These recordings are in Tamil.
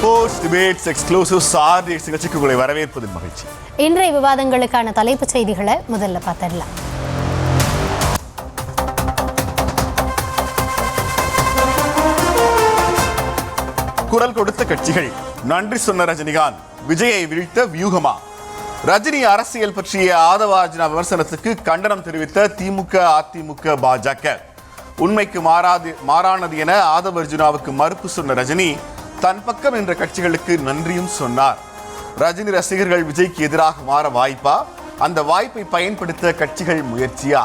போஸ்ட் டிபேட்ஸ் எக்ஸ்க்ளூசிவ் RDX நிகழ்ச்சிக்கு உங்களை வரவேற்பதில் மகிழ்ச்சி. இன்றைய விவாதங்களுக்கான தலைப்புச் செய்திகளை முதல்ல பார்த்துடலாம். குரல் கொடுத்த கட்சிகள் நன்றி சொன்ன ரஜினிகாந்த் விஜயை வீழ்த்த வியூகமா? ரஜினி அரசியல் பற்றிய ஆதவார்ஜுனா விமர்சனத்துக்கு கண்டனம் தெரிவித்த திமுக, அதிமுக, பாஜக. உண்மைக்கு மாறானது என ஆதவார்ஜுனாவுக்கு மறுப்பு சொன்ன ரஜினி தன் பக்கம் என்ற கட்சிகளுக்கு நன்றியும் சொன்னார். ரஜினி ரசிகர்கள் விஜய்க்கு எதிராக மாற வாய்ப்பா? அந்த வாய்ப்பை பயன்படுத்த கட்சிகள் முயற்சியா?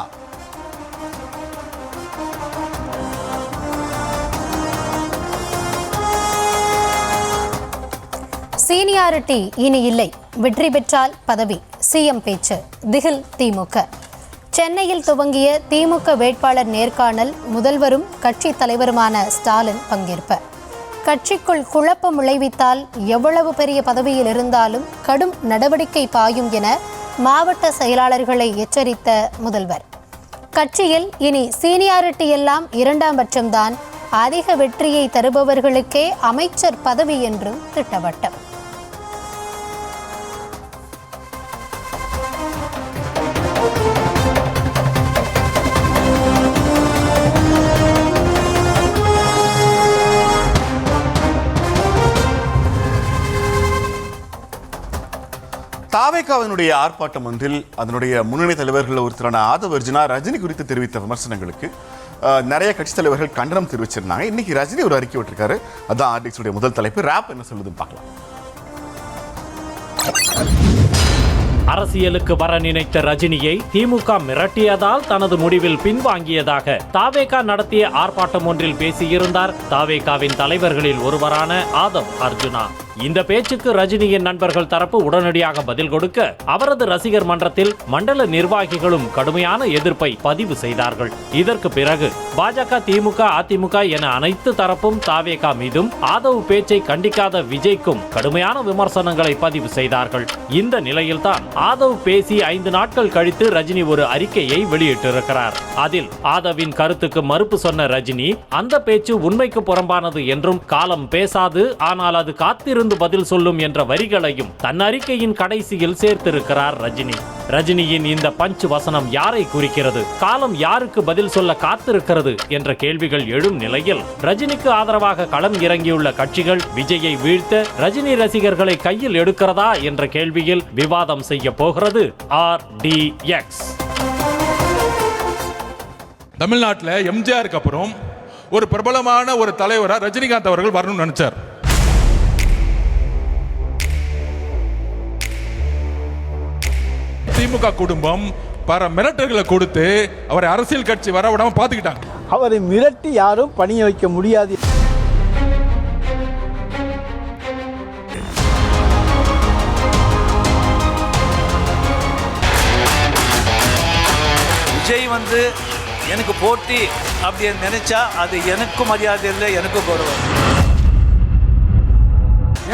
சீனியாரிட்டி இனி இல்லை, வெற்றி பெற்றால் பதவி, சிஎம் பேச்சு, திகில் திமுக. சென்னையில் துவங்கிய திமுக வேட்பாளர் நேர்காணல் முதல்வரும் கட்சி தலைவருமான ஸ்டாலின் பங்கேற்ப. கட்சிக்குள் குழப்பம் விளைவித்தால் எவ்வளவு பெரிய பதவியில் இருந்தாலும் கடும் நடவடிக்கை பாயும் என மாவட்ட செயலாளர்களை எச்சரித்த முதல்வர். கட்சியில் இனி சீனியாரிட்டி எல்லாம் இரண்டாம் பட்சம்தான், அதிக வெற்றியை தருபவர்களுக்கே அமைச்சர் பதவி என்றும் திட்டவட்டம். தாவேகாவினுடைய ஆர்ப்பாட்டம் ஒன்றில் அதனுடைய முன்னணி தலைவர்கள் ஒருத்தரான ஆதவார்ஜுனா ரஜினி குறித்து தெரிவித்த விமர்சனங்களுக்கு நிறைய கட்சி தலைவர்கள் கண்டனம் தெரிவிச்சிருந்தாங்க. இன்னைக்கு ரஜினி ஒரு அறிக்கை விட்டிருக்காரு. அதான் RDX உடைய முதல் தலைப்பு. ராப் என்ன சொல்லுதுன்னு பார்க்கலாம். அரசியலுக்கு வர நினைத்த ரஜினியை திமுக மிரட்டியதால் தனது முடிவில் பின்வாங்கியதாக தாவேகா நடத்திய ஆர்ப்பாட்டம் ஒன்றில் பேசியிருந்தார் தாவேகாவின் தலைவர்களில் ஒருவரான ஆதவ் அர்ஜுனா. இந்த பேச்சுக்கு ரஜினியின் நண்பர்கள் தரப்பு உடனடியாக பதில் கொடுக்க அவரது ரசிகர் மன்றத்தில் மண்டல நிர்வாகிகளும் கடுமையான எதிர்ப்பை பதிவு செய்தார்கள். இதற்கு பிறகு பாஜக, திமுக, அதிமுக என அனைத்து தரப்பும் தாவேகா மீதும் ஆதவ் பேச்சை கண்டிக்காத விஜய்க்கும் கடுமையான விமர்சனங்களை பதிவு செய்தார்கள். இந்த நிலையில்தான் ஆதவ் பேசி 5 நாட்கள் கழித்து ரஜினி ஒரு அறிக்கையை வெளியிட்டிருக்கிறார். அதில் ஆதவின் கருத்துக்கு மறுப்பு சொன்ன ரஜினி, அந்த பேச்சு உண்மைக்கு புறம்பானது என்றும் காலம் பேசாது, ஆனால் அது காத்திருந்து பதில் சொல்லும் என்ற வரிகளையும் தன் அறிக்கையின் கடைசியில் சேர்த்திருக்கிறார் ரஜினி. ரஜினியின் இந்த பஞ்ச் வசனம் யாரை குறிக்கிறது? காலம் யாருக்கு பதில் சொல்ல காத்திருக்கிறது என்ற கேள்விகள் எழும் நிலையில் ரஜினிக்கு ஆதரவாக களம் இறங்கியுள்ள கட்சிகள் விஜயை வீழ்த்த ரஜினி ரசிகர்களை கையில் எடுக்கிறதா என்ற கேள்வியில் விவாதம் செய்ய போகிறது RDX. தமிழ்நாட்டில் எம்ஜிஆருக்கு அப்புறம் ஒரு பிரபலமான ஒரு தலைவராக ரஜினிகாந்த் அவர்கள் வரணும்னு நினைச்சார். திமுக குடும்பம் பல மிரட்டல்களை கொடுத்து அவரை அரசியல் கட்சி வர விடாம பாத்துக்கிட்டாங்க. அவரை மிரட்டி யாரும் பணிய வைக்க முடியாது. விஜய் எனக்கு போட்டி அப்படி நினைச்சா அது எனக்கும் மரியாதை இல்லை, எனக்கும் கௌரவம்.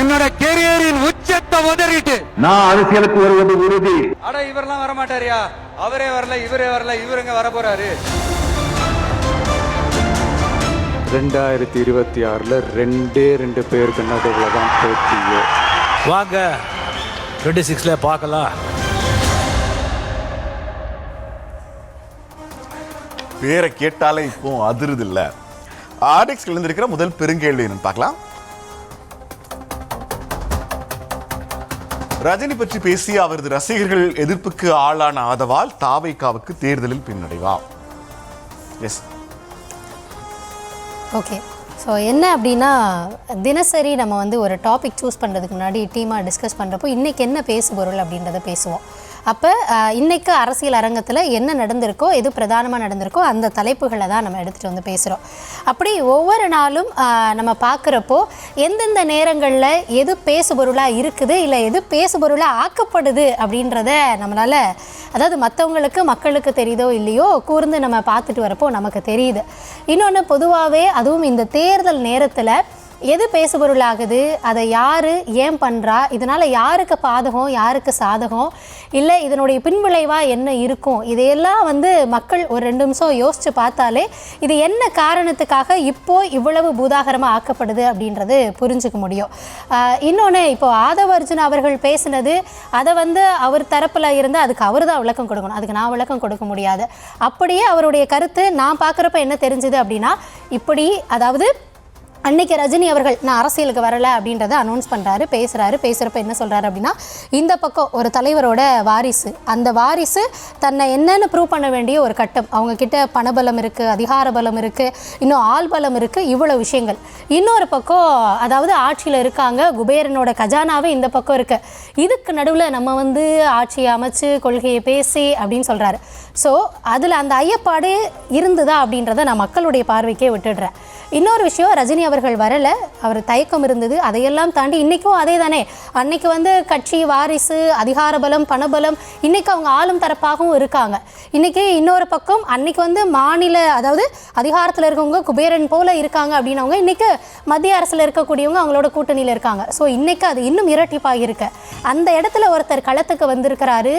என்னோட கேரியரின் உச்சத்தை உதறிட்டு நான் அரசியலுக்கு வருவது உறுதி. அட இவரெல்லாம் வரமாட்டாரியா, அவரே வரல, இவரே வரல, இவருங்க வர போறாரு. 2026 2 பேருக்கு நடுவில் தான் போட்டியே. வாங்க 26ல பார்க்கலாம். பேரை கேட்டாலே இப்போ அதிருது இல்ல. RDX எழுந்திருக்கிற முதல் பெருங்கேள்வி என்னன்னு பார்க்கலாம். ரஜினி பற்றி பேசிய அவரது ரசிகர்கள் எதிர்ப்புக்கு ஆளான ஆதவால் தாவேகாவுக்கு தேர்தலில் பின்னடைவா? எஸ். ஓகே, ஸோ என்ன அப்படின்னா, தினசரி நம்ம ஒரு டாபிக் சூஸ் பண்ணுறதுக்கு முன்னாடி டீமாக டிஸ்கஸ் பண்ணுறப்போ இன்றைக்கி என்ன பேசுபொருள் அப்படின்றத பேசுவோம். அப்போ இன்றைக்கு அரசியல் அரங்கத்தில் என்ன நடந்திருக்கோ, எது பிரதானமாக நடந்திருக்கோ அந்த தலைப்புகளை தான் நம்ம எடுத்துகிட்டு பேசுகிறோம். அப்படி ஒவ்வொரு நாளும் நம்ம பார்க்குறப்போ எந்தெந்த நேரங்களில் எது பேசுபொருளாக இருக்குது, இல்லை எது பேசுபொருளாக ஆக்கப்படுது அப்படின்றத நம்மளால், அதாவது மற்றவங்களுக்கு மக்களுக்கு தெரியுதோ இல்லையோ, கூர்ந்து நம்ம பார்த்துட்டு வரப்போ நமக்கு தெரியுது. இன்னொன்று, பொதுவாகவே அதுவும் இந்த தேர்தல் நேரத்தில் எது பேசுபொருளாகுது, அதை யார் ஏன் பண்ணுறா, இதனால் யாருக்கு பாதகம் யாருக்கு சாதகம், இல்லை இதனுடைய பின்விளைவாக என்ன இருக்கும், இதையெல்லாம் வந்து மக்கள் ஒரு 2 நிமிஷம் யோசித்து பார்த்தாலே இது என்ன காரணத்துக்காக இப்போ இவ்வளவு பூதாகரமாக ஆக்கப்படுது அப்படின்றது புரிஞ்சுக்க முடியும். இன்னொன்று, இப்போ ஆதவ அர்ஜுனா அவர்கள் பேசினது அதை வந்து அவர் தரப்பில் இருந்து அதுக்கு அவர் தான் விளக்கம் கொடுக்கணும், அதுக்கு நான் விளக்கம் கொடுக்க முடியாது. அப்படியே அவருடைய கருத்து நான் பார்க்குறப்ப என்ன தெரிஞ்சுது அப்படின்னா, இப்படி அதாவது அன்னைக்கு ரஜினி அவர்கள் நான் அரசியலுக்கு வரலை அப்படின்றத அனௌன்ஸ் பண்ணுறாரு, பேசுகிறப்ப என்ன சொல்கிறாரு அப்படின்னா, இந்த பக்கம் ஒரு தலைவரோட வாரிசு, அந்த வாரிசு தன்னை என்னன்னு ப்ரூவ் பண்ண வேண்டிய ஒரு கட்டம், அவங்கக்கிட்ட பணபலம் இருக்குது, அதிகார பலம் இருக்குது, இன்னும் ஆள் பலம் இருக்குது, இவ்வளோ விஷயங்கள். இன்னொரு பக்கம் அதாவது ஆட்சியில் இருக்காங்க, குபேரனோட கஜானாவே இந்த பக்கம் இருக்குது, இதுக்கு நடுவில் நம்ம வந்து ஆட்சியை அமைச்சு கொள்கையை பேசி அப்படின்னு சொல்கிறாரு. ஸோ அதில் அந்த ஐயப்பாடு இருந்துதா அப்படின்றத நான் மக்களுடைய பார்வைக்கே விட்டுடுறேன். இன்னொரு விஷயம், ரஜினி அவர்கள் வரலை, அவர் தயக்கம் இருந்தது, அதையெல்லாம் தாண்டி இன்றைக்கும் அதே தானே. அன்னைக்கு வந்து கட்சி வாரிசு, அதிகார பலம், பணபலம், இன்றைக்கி அவங்க ஆளும் தரப்பாகவும் இருக்காங்க. இன்றைக்கி இன்னொரு பக்கம் அன்னைக்கு வந்து மாநில அதாவது அதிகாரத்தில் இருக்கவங்க குபேரன் போல் இருக்காங்க அப்படின்னவங்க இன்றைக்கி மத்திய அரசில் இருக்கக்கூடியவங்க அவங்களோட கூட்டணியில் இருக்காங்க. ஸோ இன்றைக்கி அது இன்னும் இரட்டிப்பாக இருக்கு. அந்த இடத்துல ஒருத்தர் களத்துக்கு வந்திருக்கிறாரு,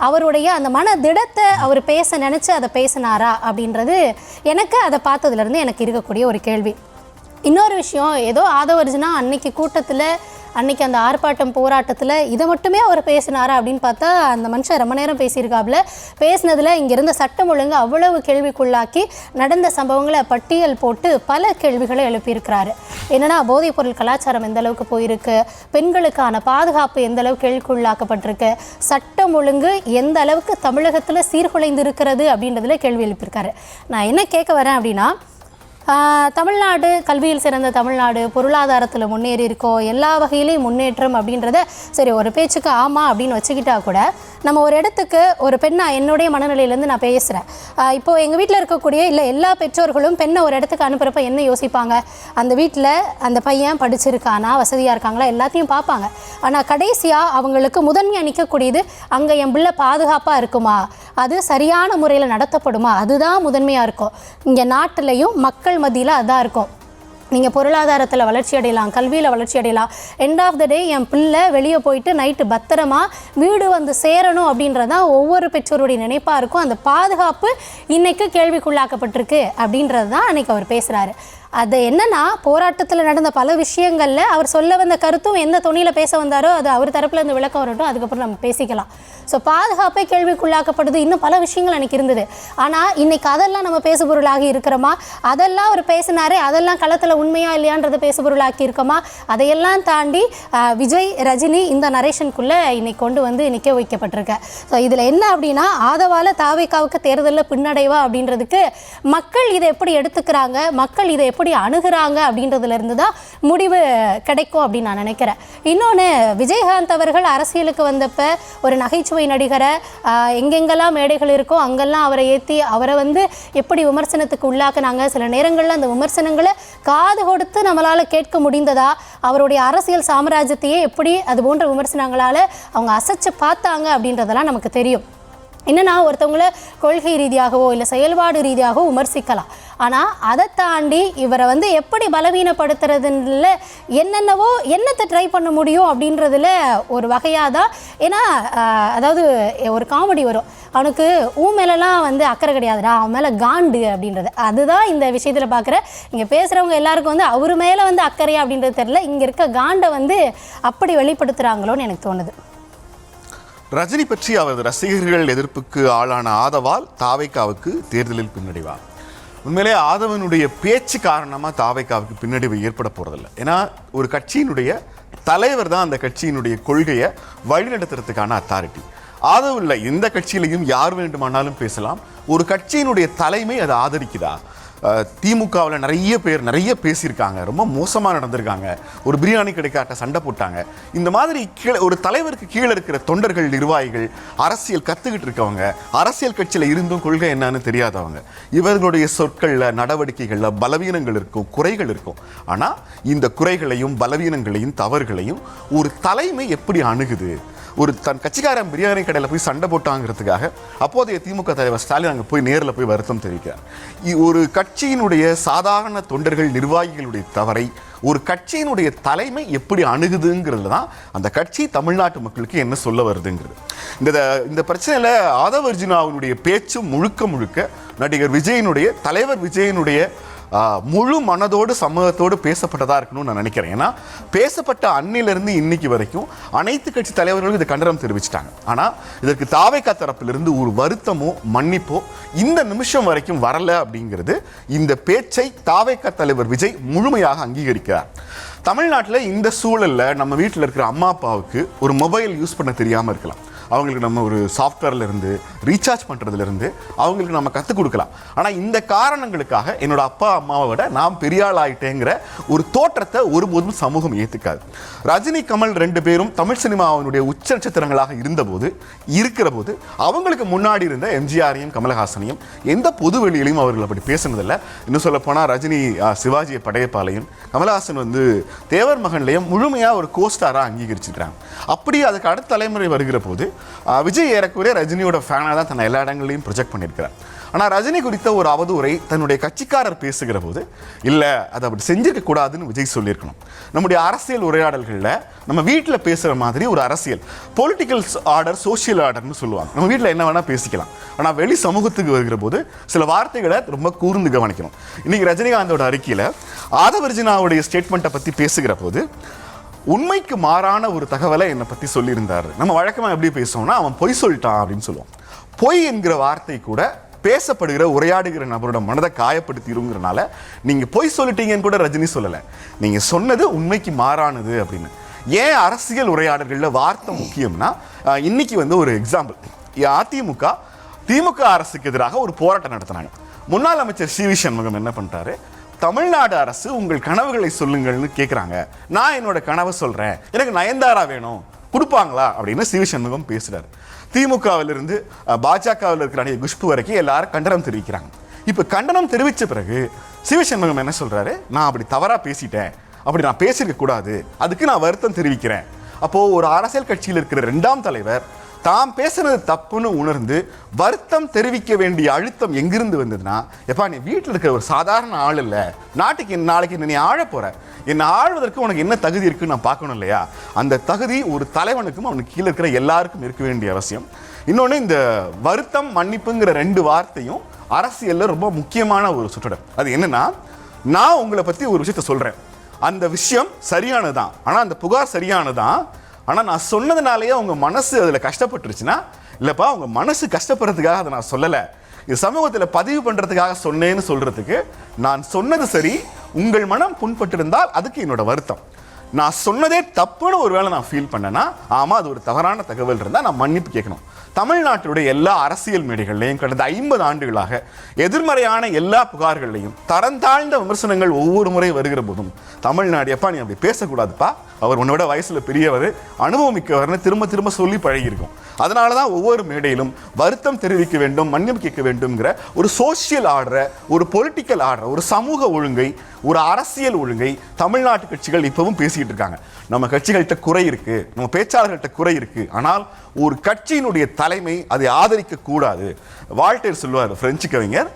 அவருடைய அந்த மன திடத்தை அவர் பேச நினச்சி அதை பேசினாரா அப்படின்றது எனக்கு அதை பார்த்ததுலேருந்து எனக்கு இருக்கக்கூடிய ஒரு கேள்வி. இன்னொரு விஷயம், ஏதோ ஆதவ அர்ஜுனா அன்னைக்கு கூட்டத்தில் அன்னைக்கு அந்த ஆர்ப்பாட்டம் போராட்டத்தில் இதை மட்டுமே அவர் பேசினாரா அப்படின்னு பார்த்தா அந்த மனுஷன் ரொம்ப நேரம் பேசியிருக்காப்புல. பேசினதில் இங்கே இருந்த சட்டம் ஒழுங்கு அவ்வளவு கேள்விக்குள்ளாக்கி நடந்த சம்பவங்களை பட்டியல் போட்டு பல கேள்விகளை எழுப்பியிருக்கிறாரு. என்னென்னா, போதைப் பொருள் கலாச்சாரம் எந்த அளவுக்கு போயிருக்கு, பெண்களுக்கான பாதுகாப்பு எந்த அளவுக்கு கேள்விக்குள்ளாக்கப்பட்டிருக்கு, சட்டம் ஒழுங்கு எந்த அளவுக்கு தமிழகத்தில் சீர்குலைந்து இருக்கிறது அப்படின்றதுல கேள்வி எழுப்பியிருக்காரு. நான் என்ன கேட்க வரேன் அப்படின்னா, தமிழ்நாடு கல்வியில் சிறந்த தமிழ்நாடு, பொருளாதாரத்தில் முன்னேறி இருக்கோம், எல்லா வகையிலையும் முன்னேற்றம் அப்படின்றத சரி ஒரு பேச்சுக்கு ஆமாம் அப்படின்னு வச்சுக்கிட்டா கூட, நம்ம ஒரு இடத்துக்கு ஒரு பெண்ணாக என்னுடைய மனநிலையிலேருந்து நான் பேசுகிறேன். இப்போது எங்கள் வீட்டில் இருக்கக்கூடிய இல்லை எல்லா பெற்றோர்களும் பெண்ணை ஒரு இடத்துக்கு அனுப்புகிறப்ப என்ன யோசிப்பாங்க, அந்த வீட்டில் அந்த பையன் படிச்சிருக்கானா, வசதியாக இருக்காங்களா, எல்லாத்தையும் பார்ப்பாங்க. ஆனால் கடைசியாக அவங்களுக்கு முதன்மையாக நிற்கக்கூடியது அங்கே என் பிள்ளை பாதுகாப்பாக இருக்குமா, அது சரியான முறையில் நடத்தப்படுமா, அதுதான் முதன்மையாக இருக்கும். இங்கே நாட்டிலையும் மக்கள் மத்தியில் அதான் இருக்கும். நீங்கள் பொருளாதாரத்தில் வளர்ச்சி அடையலாம், கல்வியில் வளர்ச்சி அடையலாம், எண்ட் ஆஃப் த டே என் பிள்ளை வெளியே போயிட்டு நைட்டு பத்திரமா வீடு வந்து சேரணும் அப்படின்றது தான் ஒவ்வொரு பெற்றோருடைய நினைப்பாக இருக்கும். அந்த பாதுகாப்பு இன்றைக்கு கேள்விக்குள்ளாக்கப்பட்டிருக்கு அப்படின்றது தான் அன்றைக்கி அவர் பேசுகிறாரு. அது என்னன்னா, போராட்டத்தில் நடந்த பல விஷயங்களில் அவர் சொல்ல வந்த கருத்தும் எந்த துணியில் பேச வந்தாரோ அது அவர் தரப்பில் இருந்து விளக்கம் வரட்டும், அதுக்கப்புறம் நம்ம பேசிக்கலாம். ஸோ பாதுகாப்பை கேள்விக்குள்ளாக்கப்படுது, இன்னும் பல விஷயங்கள் எனக்கு இருந்தது. ஆனால் இன்றைக்கி அதெல்லாம் நம்ம பேசுபொருளாகி இருக்கிறோமா, அதெல்லாம் அவர் பேசினாரே அதெல்லாம் களத்தில் உண்மையா இல்லையான்றதை பேசுபொருளாக்கி இருக்கோமா, அதையெல்லாம் தாண்டி விஜய் ரஜினி இந்த நரேஷனுக்குள்ளே இன்னைக்கு கொண்டு வந்து நிற்க வைக்கப்பட்டிருக்க. ஸோ இதில் என்ன அப்படின்னா, ஆதவால தாவேக்காவுக்கு தேர்தலில் பின்னடைவா அப்படின்றதுக்கு மக்கள் இதை எப்படி எடுத்துக்கிறாங்க, மக்கள் இதை எப்படி அணுகிறாங்க அப்படின்றதுலேருந்து தான் முடிவு கிடைக்கும் அப்படின்னு நான் நினைக்கிறேன். இன்னொன்று, விஜயகாந்த் அவர்கள் அரசியலுக்கு வந்தப்போ ஒரு நகைச்சுவை நடிகரை எங்கெங்கெல்லாம் மேடைகள் இருக்கோ அங்கெல்லாம் அவரை ஏற்றி அவரை வந்து எப்படி விமர்சனத்துக்கு உள்ளாக்குனாங்க, சில நேரங்களில் அந்த விமர்சனங்களை காது கொடுத்து நம்மளால் கேட்க முடிந்ததா, அவருடைய அரசியல் சாம்ராஜ்யத்தையே எப்படி அது போன்ற விமர்சனங்களால் அவங்க அசைச்சு பார்த்தாங்க அப்படின்றதெல்லாம் நமக்கு தெரியும். என்னன்னா, ஒருத்தவங்களை கொள்கை ரீதியாகவோ இல்லை செயல்பாடு ரீதியாகவோ விமர்சிக்கலாம், ஆனால் அதை தாண்டி இவரை வந்து எப்படி பலவீனப்படுத்துறதுல என்னத்தை ட்ரை பண்ண முடியும் அப்படின்றதுல ஒரு வகையாக தான். ஏன்னா அதாவது ஒரு காமெடி வரும், அவனுக்கு மேலெல்லாம் வந்து அக்கறை கிடையாதுடா, அவன் மேலே காண்டு அப்படின்றது. அதுதான் இந்த விஷயத்தில் பார்க்குற இங்கே பேசுகிறவங்க எல்லாருக்கும் வந்து அவர் மேலே வந்து அக்கறையா அப்படின்றது தெரியல, இங்கே இருக்க காண்டை வந்து அப்படி வெளிப்படுத்துகிறாங்களோன்னு எனக்கு தோணுது. ரஜினி பற்றி அவரது ரசிகர்கள் எதிர்ப்புக்கு ஆளான ஆதவால் தாவேக்காவுக்கு தேர்தலில் பின்னடைவா? உண்மையிலே ஆதவனுடைய பேச்சு காரணமாக தாவேக்காவுக்கு பின்னடைவு ஏற்பட போகிறதில்ல. ஏன்னா ஒரு கட்சியினுடைய தலைவர் தான் அந்த கட்சியினுடைய கொள்கையை வழிநடத்துறதுக்கான அத்தாரிட்டி. ஆதவ் இல்லை, எந்த கட்சியிலையும் யார் வேண்டுமானாலும் பேசலாம். ஒரு கட்சியினுடைய தலைமை அதை ஆதரிக்குதா? திமுகவில் நிறைய பேசியிருக்காங்க, ரொம்ப மோசமாக நடந்திருக்காங்க, ஒரு பிரியாணி கடைக்காட்ட சண்டை போட்டாங்க. இந்த மாதிரி ஒரு தலைவருக்கு கீழே இருக்கிற தொண்டர்கள், நிர்வாகிகள், அரசியல் கற்றுக்கிட்டு இருக்கவங்க, அரசியல் கட்சியில் இருந்தும் கொள்கை என்னன்னு தெரியாதவங்க, இவர்களுடைய சொற்களில் நடவடிக்கைகளில் பலவீனங்கள் இருக்கும், குறைகள் இருக்கும். ஆனால் இந்த குறைகளையும் பலவீனங்களையும் தவறுகளையும் ஒரு தலைமை எப்படி அணுகுது? ஒரு தன் கட்சிக்காரன் பிரியாணி கடையில் போய் சண்டை போட்டாங்கிறதுக்காக அப்போதைய திமுக தலைவர் ஸ்டாலின் அங்கே போய் நேரில் போய் வருத்தம் தெரிவிக்கிறார். ஒரு கட்சியினுடைய சாதாரண தொண்டர்கள், நிர்வாகிகளுடைய தவறை ஒரு கட்சியினுடைய தலைமை எப்படி அணுகுதுங்கிறது தான் அந்த கட்சி தமிழ்நாட்டு மக்களுக்கு என்ன சொல்ல வருதுங்கிறது. இந்த பிரச்சனையில் ஆதவ அர்ஜுனாவினுடைய பேச்சு முழுக்க நடிகர் விஜயனுடைய, தலைவர் விஜயனுடைய முழு மனதோடு சமூகத்தோடு பேசப்பட்டதாக இருக்கணும்னு நான் நினைக்கிறேன். ஏன்னா பேசப்பட்ட அன்னிலிருந்து இன்னைக்கு வரைக்கும் அனைத்து கட்சி தலைவர்களும் இதை கண்டனம் தெரிவிச்சிட்டாங்க. ஆனால் இதற்கு தாவேகா தரப்பிலிருந்து ஒரு வருத்தமோ மன்னிப்போ இந்த நிமிஷம் வரைக்கும் வரல அப்படிங்கிறது இந்த பேச்சை தாவேகா தலைவர் விஜய் முழுமையாக அங்கீகரிக்கிறார். தமிழ்நாட்டில் இந்த சூழலில் நம்ம வீட்டில் இருக்கிற அம்மா அப்பாவுக்கு ஒரு மொபைல் யூஸ் பண்ண தெரியாமல் இருக்கலாம். அவங்களுக்கு நம்ம ஒரு சாஃப்ட்வேர்லேருந்து ரீசார்ஜ் பண்ணுறதுலேருந்து அவங்களுக்கு நம்ம கற்றுக் கொடுக்கலாம். ஆனால் இந்த காரணங்களுக்காக என்னோட அப்பா அம்மாவை விட நான் பெரிய ஆள் ஆகிட்டேங்கிற ஒரு தோற்றத்தை ஒருபோதும் சமூகம் ஏற்றுக்காது. ரஜினி கமல் 2 பேரும் தமிழ் சினிமாவினுடைய உச்ச நட்சத்திரங்களாக இருக்கிற போது அவங்களுக்கு முன்னாடி இருந்த எம்ஜிஆரையும் கமலஹாசனையும் எந்த பொது வெளியிலையும் அவர்கள் அப்படி பேசுனதில்லை. இன்னும் சொல்லப்போனால் ரஜினி சிவாஜியை படையப்பாலையும், கமலஹாசன் தேவர் மகன்லையும் முழுமையாக ஒரு கோஸ்டாராக அங்கீகரிச்சிருக்கிறாங்க. அப்படி அதுக்கு அடுத்த தலைமுறை வருகிற போது விஜய் ஏறக்குறைய ரஜினியோட ஃபேனாக தான் தன்னை எல்லா இடங்களையும் ப்ரொஜெக்ட் பண்ணியிருக்கிறார். ஆனால் ரஜினி குறித்த ஒரு அவதூறை தன்னுடைய கட்சிக்காரர் பேசுகிற போது இல்லை, அதை அப்படி செஞ்சிருக்க கூடாதுன்னு விஜய் சொல்லியிருக்கணும். நம்முடைய அரசியல் உரையாடல்களில் நம்ம வீட்டில் பேசுகிற மாதிரி ஒரு அரசியல் பொலிட்டிக்கல் ஆர்டர், சோஷியல் ஆர்டர்னு சொல்லுவாங்க. நம்ம வீட்டில் என்ன வேணால் பேசிக்கலாம். ஆனால் வெளி சமூகத்துக்கு வருகிற போது சில வார்த்தைகளை ரொம்ப கூர்ந்து கவனிக்கணும். இன்னைக்கு ரஜினிகாந்தோட அறிக்கையில் ஆதவ அர்ஜுனாவுடைய ஸ்டேட்மெண்ட்டை பற்றி பேசுகிற போது உண்மைக்கு மாறான ஒரு தகவலை என்னை பற்றி சொல்லியிருந்தார். நம்ம வழக்கமாக எப்படி பேசுவோம்னா அவன் பொய் சொல்லிட்டான் அப்படின்னு சொல்லுவோம். பொய் என்கிற வார்த்தை கூட பேசப்படுகிற உரையாடுகிற நபரோட மனதை காயப்படுத்திடுங்கிறனால நீங்கள் பொய் சொல்லிட்டீங்கன்னு கூட ரஜினி சொல்லலை, நீங்கள் சொன்னது உண்மைக்கு மாறானது அப்படின்னு. ஏன் அரசியல் உரையாடல்களில் வார்த்தை முக்கியம்னா, இன்னைக்கு ஒரு எக்ஸாம்பிள், அதிமுக திமுக அரசுக்கு எதிராக ஒரு போராட்டம் நடத்தினாங்க. முன்னாள் அமைச்சர் சி வி சண்முகம் என்ன பண்ணிட்டாரு, தமிழ்நாடு அரசு உங்கள் கனவுகளை சொல்லுங்கள்னு கேட்குறாங்க, நான் என்னோட கனவை சொல்கிறேன், எனக்கு நயன்தாரா வேணும், கொடுப்பாங்களா அப்படின்னு சி வி சண்முகம் பேசுகிறார். திமுகவிலிருந்து பாஜகவில் இருக்கிற அணியை குஷ்பு வரைக்கும் எல்லாரும் கண்டனம் தெரிவிக்கிறாங்க. இப்போ கண்டனம் தெரிவித்த பிறகு சி வி சண்முகம் என்ன சொல்கிறாரு, நான் அப்படி தவறாக பேசிட்டேன், அப்படி நான் பேசியிருக்க கூடாது, அதுக்கு நான் வருத்தம் தெரிவிக்கிறேன். அப்போது ஒரு அரசியல் கட்சியில் இருக்கிற 2ஆம் தலைவர் தாம் பேசுறது தப்புன்னு உணர்ந்து வருத்தம் தெரிவிக்க வேண்டிய அழுத்தம் எங்கிருந்து வந்ததுன்னா, எப்பா நீ வீட்டில் இருக்கிற ஒரு சாதாரண ஆள் இல்லை, நாட்டுக்கு நாளைக்கு நீ ஆழ போற, என்னை ஆழ்வதற்கு உனக்கு என்ன தகுதி இருக்குன்னு நான் பார்க்கணும் இல்லையா? அந்த தகுதி ஒரு தலைவனுக்கும் அவனுக்கு கீழே இருக்கிற எல்லாருக்கும் இருக்க வேண்டிய அவசியம். இன்னொன்று, இந்த வருத்தம் மன்னிப்புங்கிற 2 வார்த்தையும் அரசியலில் ரொம்ப முக்கியமான ஒரு சுற்றடர். அது என்னன்னா, நான் உங்களை பற்றி ஒரு விஷயத்த சொல்கிறேன், அந்த விஷயம் சரியானதுதான், ஆனால் அந்த புகார் சரியானதான், ஆனால் நான் சொன்னதுனாலேயே உங்கள் மனசு அதில் கஷ்டப்பட்டுருச்சுன்னா, இல்லைப்பா உங்கள் மனசு கஷ்டப்படுறதுக்காக அதை நான் சொல்லலை, இது சமூகத்தில் பதிவு பண்ணுறதுக்காக சொன்னேன்னு சொல்கிறதுக்கு, நான் சொன்னது சரி, உங்கள் மனம் புண்பட்டிருந்தால் அதுக்கு என்னோட வருத்தம். நான் சொன்னதே தப்புன்னு ஒரு வேளை நான் ஃபீல் பண்ணேன்னா, ஆமாம் அது ஒரு தவறான தகவல் இருந்தால் நான் மன்னிப்பு கேட்கணும். தமிழ்நாட்டுடைய எல்லா அரசியல் மேடைகள்லையும் கடந்த 50 ஆண்டுகளாக எதிர்மறையான எல்லா புகார்களையும் தரம் தாழ்ந்த விமர்சனங்கள் ஒவ்வொரு முறை வருகிற போதும் தமிழ்நாடு, எப்பா நீ அப்படி பேசக்கூடாதுப்பா, அவர் உன்னோட வயசுல பெரியவர், அனுபவமிக்கவர்னு திரும்ப திரும்ப சொல்லி பழகியிருக்கும். அதனால தான் ஒவ்வொரு மேடையிலும் வருத்தம் தெரிவிக்க வேண்டும், மன்னிப்பு கேட்க வேண்டும்ங்கிற ஒரு சோசியல் ஆர்டரை, ஒரு பொலிட்டிக்கல் ஆர்டரை, ஒரு சமூக ஒழுங்கை, ஒரு அரசியல் ஒழுங்கை தமிழ்நாட்டு கட்சிகள் இப்பவும் பேசிக்கிட்டு இருக்காங்க. நம்ம கட்சிகள்கிட்ட குறை இருக்கு, நம்ம பேச்சாளர்கள்ட்ட குறை இருக்கு, ஆனால் ஒரு கட்சியினுடைய தலைமை அதை ஆதரிக்க கூடாது. வால்டேர் சொல்லுவார், பிரெஞ்சு கவிஞர்,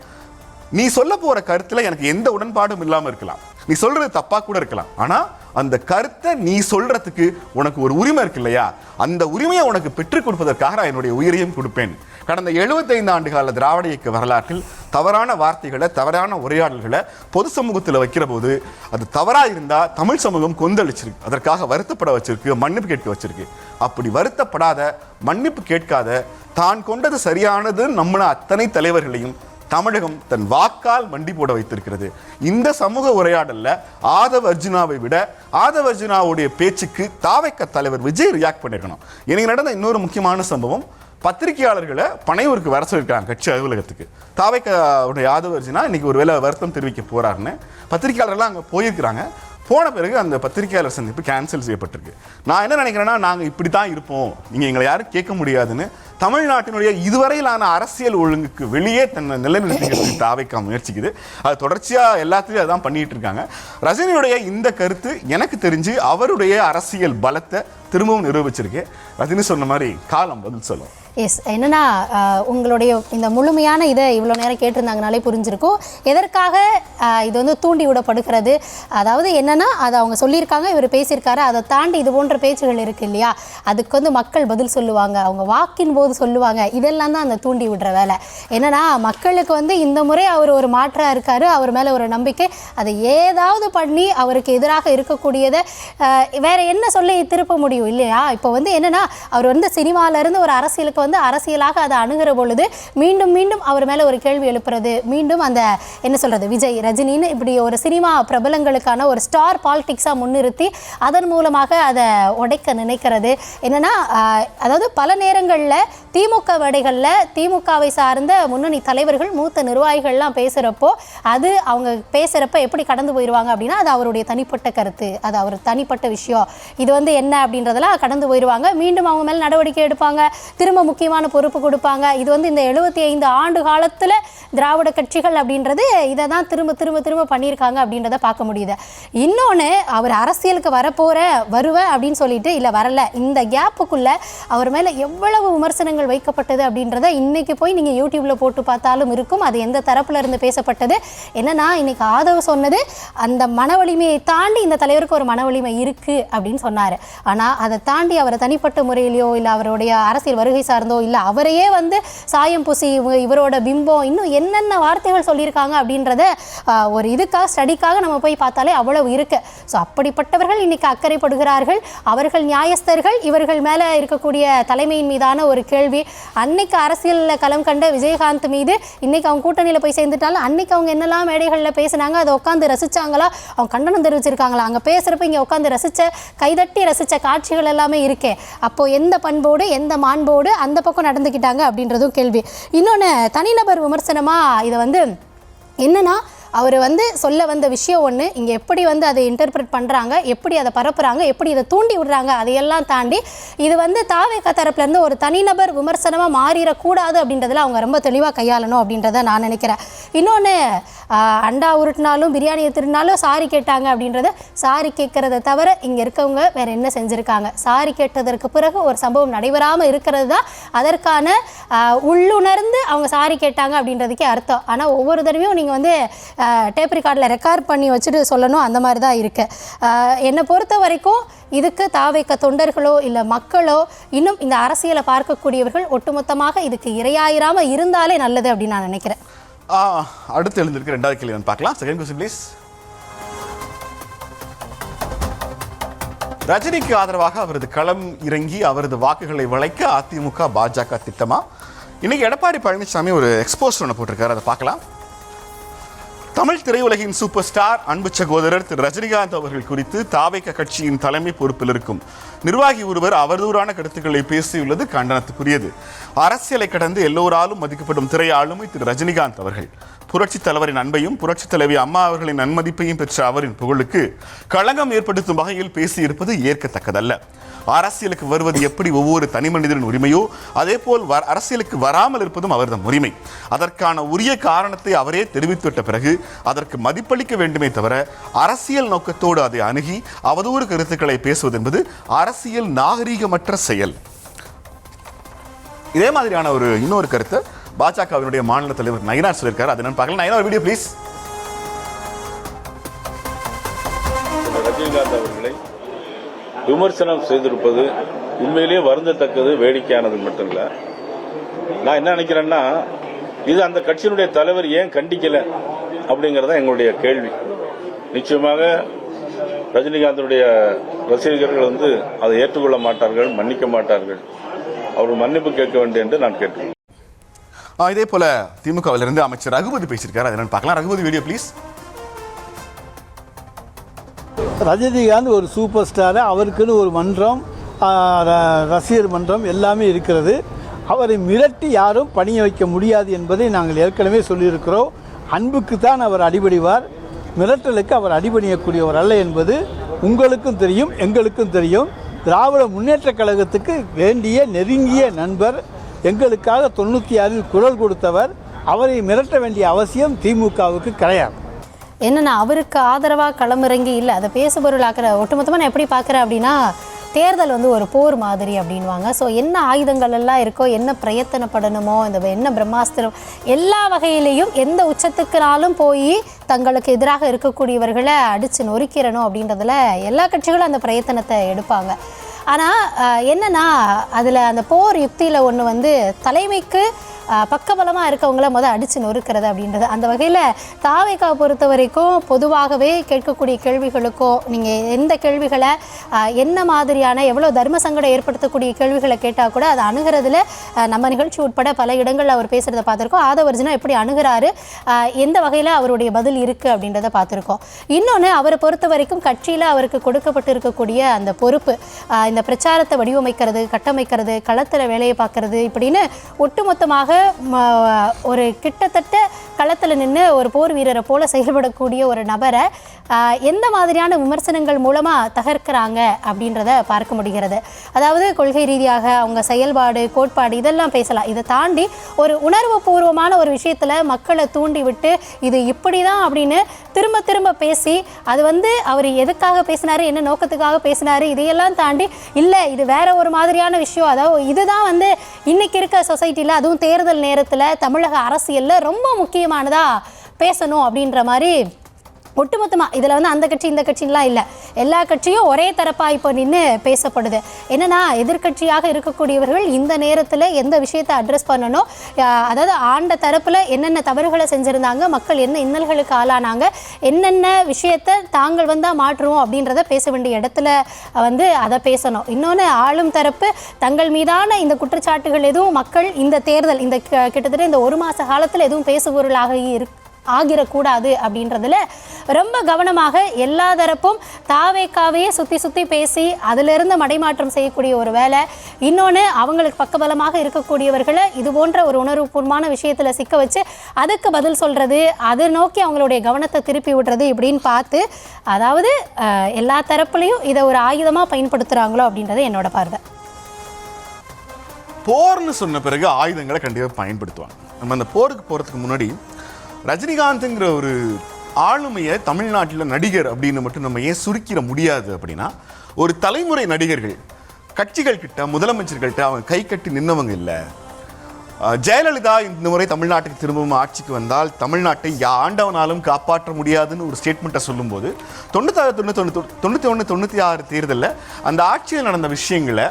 நீ சொல்ல போற கருத்துல எனக்கு எந்த உடன்பாடும் இல்லாம இருக்கலாம், நீ சொல்றது தப்பா கூட இருக்கலாம், ஆனா அந்த கருத்தை நீ சொல்றதுக்கு உனக்கு ஒரு உரிமை இருக்கு இல்லையா, அந்த உரிமையை உனக்கு பெற்றுக் கொடுப்பதற்காக நான் என்னுடைய உயிரையும் கொடுப்பேன். கடந்த 75 ஆண்டு கால திராவிட இயக்க வரலாற்றில் தவறான வார்த்தைகளை, தவறான உரையாடல்களை பொது சமூகத்தில் வைக்கிற போது அது தவறா இருந்தா தமிழ் சமூகம் கொந்தளிச்சிருக்கு, அதற்காக வருத்தப்பட வச்சிருக்கு, மன்னிப்பு கேட்க வச்சிருக்கு. அப்படி வருத்தப்படாத, மன்னிப்பு கேட்காத, தான் கொண்டது சரியானது நம்மள அத்தனை தலைவர்களையும் தமிழகம் தன் வாக்கால் மண்டி போட வைத்திருக்கிறது. இந்த சமூக உரையாடல்ல ஆதவ அர்ஜுனாவை விட ஆதவ அர்ஜுனாவுடைய பேச்சுக்கு தாவேகா தலைவர் விஜய் ரியாக்ட் பண்ணிருக்கணும். எனக்கு நடந்த இன்னொரு முக்கியமான சம்பவம், பத்திரிகையாளர்களை பனையூருக்கு வர சொல்லியிருக்காங்க கட்சி அலுவலகத்துக்கு. தாவேகாவுடைய ஆதவ அர்ஜுனா இன்னைக்கு ஒரு வேளை வருத்தம் தெரிவிக்க போறாருன்னு பத்திரிகையாளர்லாம் அங்கே போயிருக்கிறாங்க. போன பிறகு அந்த பத்திரிகையாளர் சந்திப்பு கேன்சல் செய்யப்பட்டிருக்கு. நான் என்ன நினைக்கிறேன்னா, நாங்கள் இப்படி தான் இருப்போம், நீங்கள் எங்களை யாரும் கேட்க முடியாதுன்னு தமிழ்நாட்டினுடைய இதுவரையிலான அரசியல் ஒழுங்குக்கு வெளியே தன்னை நிலைநிறுத்திக்கிறதுக்கு தாவேகா முயற்சிக்குது. அது தொடர்ச்சியாக எல்லாத்துலேயும் அதான் பண்ணிட்டு இருக்காங்க. ரஜினியுடைய இந்த கருத்து எனக்கு தெரிஞ்சு அவருடைய அரசியல் பலத்தை திரும்பவும் நிரூபிச்சிருக்கு. ரஜினி சொன்ன மாதிரி காலம் பதில் சொல்லும். எஸ், என்னன்னா உங்களுடைய இந்த முழுமையான இதை இவ்வளோ நேரம் கேட்டிருந்தாங்கனாலே புரிஞ்சிருக்கும் எதற்காக இது வந்து தூண்டி விடப்படுகிறது. அதாவது என்னன்னா அதை அவங்க சொல்லியிருக்காங்க, இவர் பேசியிருக்காரு, அதை தாண்டி இது போன்ற பேச்சுகள் இருக்கு இல்லையா, அதுக்கு வந்து மக்கள் பதில் சொல்லுவாங்க, அவங்க வாக்கின் போது சொல்லுவாங்க, இதெல்லாம் தான் அந்த தூண்டி விடுற வேலை. என்னன்னா மக்களுக்கு வந்து இந்த முறை அவர் ஒரு மாற்றாக இருக்காரு, அவர் மேலே ஒரு நம்பிக்கை, அதை ஏதாவது பண்ணி அவருக்கு எதிராக இருக்கக்கூடியதை வேற என்ன சொல்லி திருப்ப முடியும் இல்லையா. இப்போ வந்து என்னன்னா அவர் வந்து சினிமாவிலேருந்து ஒரு அரசியலுக்கு வந்து அரசியலாக அதை அணுகிற பொழுது மீண்டும் மீண்டும் அவர் மேலே ஒரு கேள்வி எழுப்புறது, மீண்டும் அந்த என்ன சொல்கிறது விஜய் ரஜினின்னு இப்படி ஒரு சினிமா பிரபலங்களுக்கான ஒரு ஸ்டார் பாலிடிக்ஸாக முன்னிறுத்தி அதன் மூலமாக அதை உடைக்க நினைக்கிறது. என்னென்னா அதாவது பல நேரங்களில் திமுக வடைகளில் திமுகவை சார்ந்த முன்னணி தலைவர்கள் மூத்த நிர்வாகிகள்லாம் பேசுகிறப்போ அது அவங்க பேசுகிறப்ப எப்படி கடந்து போயிடுவாங்க அப்படின்னா அது அவருடைய தனிப்பட்ட கருத்து, அது அவர் தனிப்பட்ட விஷயம், இது வந்து என்ன அப்படின்றதெல்லாம் கடந்து போயிடுவாங்க. மீண்டும் அவங்க மேலே நடவடிக்கை எடுப்பாங்க, திரும்ப முக்கியமான பொறுப்பு கொடுப்பாங்க. இது வந்து இந்த 75 ஆண்டு காலத்தில் திராவிட கட்சிகள் அப்படின்றது இதை தான் திரும்ப திரும்ப திரும்ப பண்ணியிருக்காங்க அப்படின்றத பார்க்க முடியுது. இன்னொன்று, அவர் அரசியலுக்கு வருவேன் அப்படின்னு சொல்லிட்டு இல்லை வரல, இந்த கேப்புக்குள்ளே அவர் மேலே எவ்வளவு விமர்சனங்கள் வைக்கப்பட்டது அப்படின்றத இன்னைக்கு போய் நீங்கள் யூடியூப்ல போட்டு பார்த்தாலும் இருக்கும். அது எந்த தரப்புல இருந்து பேசப்பட்டது. என்னன்னா இன்னைக்கு ஆதவ் சொன்னது அந்த மன வலிமையை தாண்டி இந்த தலைவருக்கு ஒரு மன வலிமை இருக்கு அப்படின்னு சொன்னார். ஆனால் அதை தாண்டி அவரை தனிப்பட்ட முறையிலையோ இல்லை அவருடைய அரசியல் வருகை சார்ந்தோ இல்லை அவரையே வந்து சாயம் பூசி இவரோட பிம்பம் இன்னும் என்னென்ன வார்த்தைகள் சொல்லியிருக்காங்க அப்படின்றத ஒரு இதுக்காக ஸ்டடிக்காக நம்ம போய் பார்த்தாலே அவ்வளவு இருக்கு. ஸோ அப்படிப்பட்டவர்கள் இன்னைக்கு அக்கறைப்படுகிறார்கள், அவர்கள் நியாயஸ்தர்கள். இவர்கள் மேலே இருக்கக்கூடிய தலைமையின் மீதான ஒரு கேள்வி, அன்னைக்கு அரசியலில் களம் கண்ட விஜயகாந்த் மீது இன்னைக்கு அவங்க கூட்டணியில் போய் சேர்ந்துட்டாலும் அன்னைக்கு அவங்க என்னெல்லாம் மேடைகளில் பேசினாங்க, அதை உட்காந்து ரசிச்சாங்களா, அவங்க கண்டனம் தெரிவிச்சிருக்காங்களா, அங்கே பேசுகிறப்ப இங்கே உட்காந்து கைதட்டி ரசித்த காட்சிகள் எல்லாமே இருக்கே. அப்போ எந்த பண்போடு எந்த மாண்போடு அந்த பக்கம் நடந்துக்கிட்டாங்க அப்படின்றதும் கேள்வி. இன்னொன்று, தனிநபர் விமர்சனமாக இதை வந்து என்னன்னா அவர் வந்து சொல்ல வந்த விஷயம் ஒன்று, இங்கே எப்படி வந்து அதை இன்டர்பிரட் பண்ணுறாங்க, எப்படி அதை பரப்புகிறாங்க, எப்படி இதை தூண்டி விடுறாங்க, அதையெல்லாம் தாண்டி இது வந்து தாவேக தரப்புலேருந்து ஒரு தனிநபர் விமர்சனமாக மாறிடக்கூடாது அப்படின்றதில் அவங்க ரொம்ப தெளிவாக கையாளணும் அப்படின்றத நான் நினைக்கிறேன். இன்னொன்று, அண்டா உருட்டினாலும் பிரியாணியை திருடினாலும் சாரி கேட்டாங்க அப்படின்றத, சாரி கேட்குறத தவிர இங்கே இருக்கவங்க வேறு என்ன செஞ்சுருக்காங்க, சாரி கேட்டதற்கு பிறகு ஒரு சம்பவம் நடைபெறாமல் இருக்கிறது தான் அதற்கான உள்ளுணர்ந்து அவங்க சாரி கேட்டாங்க அப்படின்றதுக்கே அர்த்தம். ஆனால் ஒவ்வொரு தடவையும் நீங்கள் வந்து டேப் ரெக்கார்டில் ரெக்கார்ட் பண்ணி வச்சுட்டு சொல்லணும், அந்த மாதிரி தான் இருக்குது. என்னை பொறுத்த வரைக்கும் இதுக்கு தாவேக தொண்டர்களோ இல்லை மக்களோ இன்னும் இந்த அரசியலை பார்க்கக்கூடியவர்கள் ஒட்டுமொத்தமாக இதுக்கு இரையாயிராமல் இருந்தாலே நல்லது அப்படின்னு நான் நினைக்கிறேன். அடுத்து எழுந்திருக்கு ரெண்டாவது கேள்வி பார்க்கலாம். Second question please. ரஜினிக்கு ஆதரவாக அவரது களம் இறங்கி அவரது வாக்குகளை வளைக்க அதிமுக பாஜக திட்டமா? இன்னைக்கு எடப்பாடி பழனிசாமி ஒரு எக்ஸ்போஸ் ஒன்று போட்டிருக்காரு, அதை பார்க்கலாம். தமிழ் திரையுலகின் சூப்பர் ஸ்டார் அன்பு சகோதரர் திரு ரஜினிகாந்த் அவர்கள் குறித்து தாவேக கட்சியின் தலைமை பொறுப்பில் இருக்கும் நிர்வாகி ஒருவர் அவதூறான கருத்துக்களை பேசியுள்ளது கண்டனத்துக்குரியது. அரசியலை கடந்து எல்லோராலும் மதிக்கப்படும் திரை ஆளுமை திரு ரஜினிகாந்த் அவர்கள் புரட்சித் தலைவரின் அன்பையும் புரட்சித் தலைவி அம்மா அவர்களின் நன்மதிப்பையும் பெற்ற அவரின் புகழுக்கு களங்கம் ஏற்படுத்தும் வகையில் பேசியிருப்பது ஏற்கத்தக்கதல்ல. அரசியலுக்கு வருவது எப்படி ஒவ்வொரு தனி மனிதரின் உரிமையோ அதே போல் அரசியலுக்கு வராமல் இருப்பதும் அவரது உரிமை. அதற்கான உரிய காரணத்தை அவரே தெரிவித்துவிட்ட பிறகு அதற்கு மதிப்பளிக்க வேண்டுமே தவிர அரசியல் நோக்கத்தோடு அதை அணுகி அவதூறு கருத்துக்களை பேசுவது என்பது அரசியல் நாகரீகமற்ற செயல். இதே மாதிரியான ஒரு இன்னொரு கருத்தை பாஜகவினுடைய மாநில தலைவர் நயினார் சொல்லியிருக்காரு. அது என்னன்னு பார்க்கலாம். Nainar, video please. ரஜினிகாந்த் அவர்களை விமர்சனம் செய்திருப்பது உண்மையிலேயே வருந்தத்தக்கது, வேடிக்கையானது மட்டும் இல்லை. நான் என்ன நினைக்கிறேன்னா, இது அந்த கட்சியினுடைய தலைவர் ஏன் கண்டிக்கல அப்படிங்கறத எங்களுடைய கேள்வி. நிச்சயமாக ரஜினிகாந்தனுடைய ரசிகர்கள் வந்து அதை ஏற்றுக்கொள்ள மாட்டார்கள், மன்னிக்க மாட்டார்கள். அவர் மன்னிப்பு கேட்க வேண்டும் என்று நான் கேட்கிறேன். இதே போல திமுகவிலிருந்து அமைச்சர் ரகுபதி பேசியிருக்காரு, அதை என்னன்னு பார்க்கலாம். Raghupathi, video please. ரஜினிகாந்த் ஒரு சூப்பர் ஸ்டாரு, அவருக்குன்னு ஒரு மன்றம், ரசிகர் மன்றம் எல்லாமே இருக்கிறது. அவரை மிரட்டி யாரும் பணிய வைக்க முடியாது என்பதை நாங்கள் ஏற்கனவே சொல்லியிருக்கிறோம். அன்புக்கு தான் அவர் அடிபடிவார், மிரட்டலுக்கு அவர் அடிபணியக்கூடியவர் அல்ல என்பது உங்களுக்கும் தெரியும், எங்களுக்கும் தெரியும். திராவிட முன்னேற்றக் கழகத்துக்கு வேண்டிய நெருங்கிய நண்பர், எங்களுக்காக 96 குரல் கொடுத்தவர். அவரை மிரட்ட வேண்டிய அவசியம் திமுகவுக்கு கிடையாது. என்னென்னா அவருக்கு ஆதரவாக களமிறங்கி இல்லை, அதை பேசுபொருளாக்குற ஒட்டுமொத்தமாக நான் எப்படி பார்க்குறேன் அப்படின்னா, தேர்தல் வந்து ஒரு போர் மாதிரி அப்படின்வாங்க. ஸோ என்ன ஆயுதங்கள் எல்லாம் இருக்கோ, என்ன பிரயத்தனப்படணுமோ, என்ன பிரம்மாஸ்திரம் எல்லா வகையிலையும் எந்த உச்சத்துக்குனாலும் போய் தங்களுக்கு எதிராக இருக்கக்கூடியவர்களை அடித்து நொறுக்கிறணும் அப்படின்றதுல எல்லா கட்சிகளும் அந்த பிரயத்தனத்தை எடுப்பாங்க. ஆனால் என்னன்னா அதில் அந்த போர் யுக்தியில் ஒன்று வந்து தலைமைக்கு பக்கபலமாக இருக்கவங்கள அடித்து நொறுக்கிறது அப்படின்றது. அந்த வகையில் தாவேகாவை பொறுத்த வரைக்கும் பொதுவாகவே கேட்கக்கூடிய கேள்விகளுக்கோ, நீங்கள் எந்த கேள்விகளை என்ன மாதிரியான எவ்வளோ தர்ம சங்கடம் ஏற்படுத்தக்கூடிய கேள்விகளை கேட்டால் கூட அதை அணுகிறதுல நம்ம நிகழ்ச்சி உட்பட பல இடங்களில் அவர் பேசுகிறத பார்த்துருக்கோம். ஆதவர்ஜுனா எப்படி அணுகிறாரு, எந்த வகையில் அவருடைய பதில் இருக்குது அப்படின்றத பார்த்துருக்கோம். இன்னொன்று, அவரை பொறுத்த வரைக்கும் கட்சியில் அவருக்கு கொடுக்கப்பட்டு இருக்கக்கூடிய அந்த பொறுப்பு, இந்த பிரச்சாரத்தை வடிவமைக்கிறது, கட்டமைக்கிறது, களத்தில் வேலையை பார்க்கறது, இப்படின்னு ஒட்டுமொத்தமாக ஒரு கிட்டத்தட்ட களத்தில் நின்று ஒரு போர் வீரரை போல செயல்படக்கூடிய ஒரு நபரை எந்த மாதிரியான விமர்சனங்கள் மூலமாக தகர்க்கிறாங்க அப்படின்றத பார்க்க முடிகிறது. அதாவது கொள்கை ரீதியாக அவங்க செயல்பாடு, கோட்பாடு இதெல்லாம் பேசலாம். இதை தாண்டி ஒரு உணர்வு பூர்வமான ஒரு விஷயத்தில் மக்களை தூண்டி விட்டு இது இப்படி தான் அப்படின்னு திரும்ப திரும்ப பேசி அது வந்து அவர் எதுக்காக பேசினாரு, என்ன நோக்கத்துக்காக பேசினாரு, இதையெல்லாம் தாண்டி இல்லை இது வேற ஒரு மாதிரியான விஷயம், அதாவது இதுதான் வந்து இன்னைக்கு இருக்க சொசைட்டியில், அதுவும் தேர்தல் நேரத்தில் தமிழக அரசியலில் ரொம்ப முக்கியமானதாக பேசணும் அப்படின்ற மாதிரி ஒட்டுமொத்தமாக இதில் வந்து அந்த கட்சி இந்த கட்சின்லாம் இல்லை, எல்லா கட்சியும் ஒரே தரப்பாக இப்போ நின்று பேசப்படுது. என்னென்னா எதிர்கட்சியாக இருக்கக்கூடியவர்கள் இந்த நேரத்தில் எந்த விஷயத்தை அட்ரஸ் பண்ணணும், அதாவது ஆண்ட தரப்பில் என்னென்ன தவறுகளை செஞ்சுருந்தாங்க, மக்கள் என்ன இன்னல்களுக்கு ஆளானாங்க, என்னென்ன விஷயத்தை தாங்கள் வந்தால் மாற்றுவோம் அப்படின்றத பேச வேண்டிய இடத்துல வந்து அதை பேசணும். இன்னொன்று, ஆளும் தரப்பு தங்கள் மீதான இந்த குற்றச்சாட்டுகள் எதுவும் மக்கள் இந்த தேர்தல் இந்த கிட்டத்தட்ட இந்த ஒரு மாத காலத்தில் எதுவும் பேசுபொருளாக ஆகிடக்கூடாது அப்படின்றதுல ரொம்ப கவனமாக எல்லா தரப்பும் தாவேக்காவையே சுற்றி பேசி அதிலிருந்து மடைமாற்றம் செய்யக்கூடிய ஒரு வேலை. இன்னொன்று, அவங்களுக்கு பக்கபலமாக இருக்கக்கூடியவர்களை இது போன்ற ஒரு உணர்வுபூர்வமான விஷயத்தில் சிக்க வச்சு அதுக்கு பதில் சொல்கிறது, அதை நோக்கி அவங்களுடைய கவனத்தை திருப்பி விடுறது இப்படின்னு பார்த்து, அதாவது எல்லா தரப்புலையும் இதை ஒரு ஆயுதமாக பயன்படுத்துகிறாங்களோ அப்படின்றது என்னோட பார்வை. போர்னு சொன்ன பிறகு ஆயுதங்களை கண்டிப்பாக பயன்படுத்துவாங்க. நம்ம அந்த போருக்கு போகிறதுக்கு முன்னாடி ரஜினிகாந்த்ங்கிற ஒரு ஆளுமையை தமிழ்நாட்டில் நடிகர் அப்படின்னு மட்டும் நம்ம ஏன் சுருக்கிட முடியாது அப்படின்னா, ஒரு தலைமுறை நடிகர்கள் கட்சிகள் கிட்ட, முதலமைச்சர்கள்ட்ட அவங்க கை கட்டி நின்னவங்க இல்லை. ஜெயலலிதா இந்த முறை தமிழ்நாட்டுக்கு திரும்பவும் ஆட்சிக்கு வந்தால் தமிழ்நாட்டை ஆண்டவனாலும் காப்பாற்ற முடியாதுன்னு ஒரு ஸ்டேட்மெண்ட்டை சொல்லும்போது 96 தேர்தலில் அந்த ஆட்சியில் நடந்த விஷயங்களை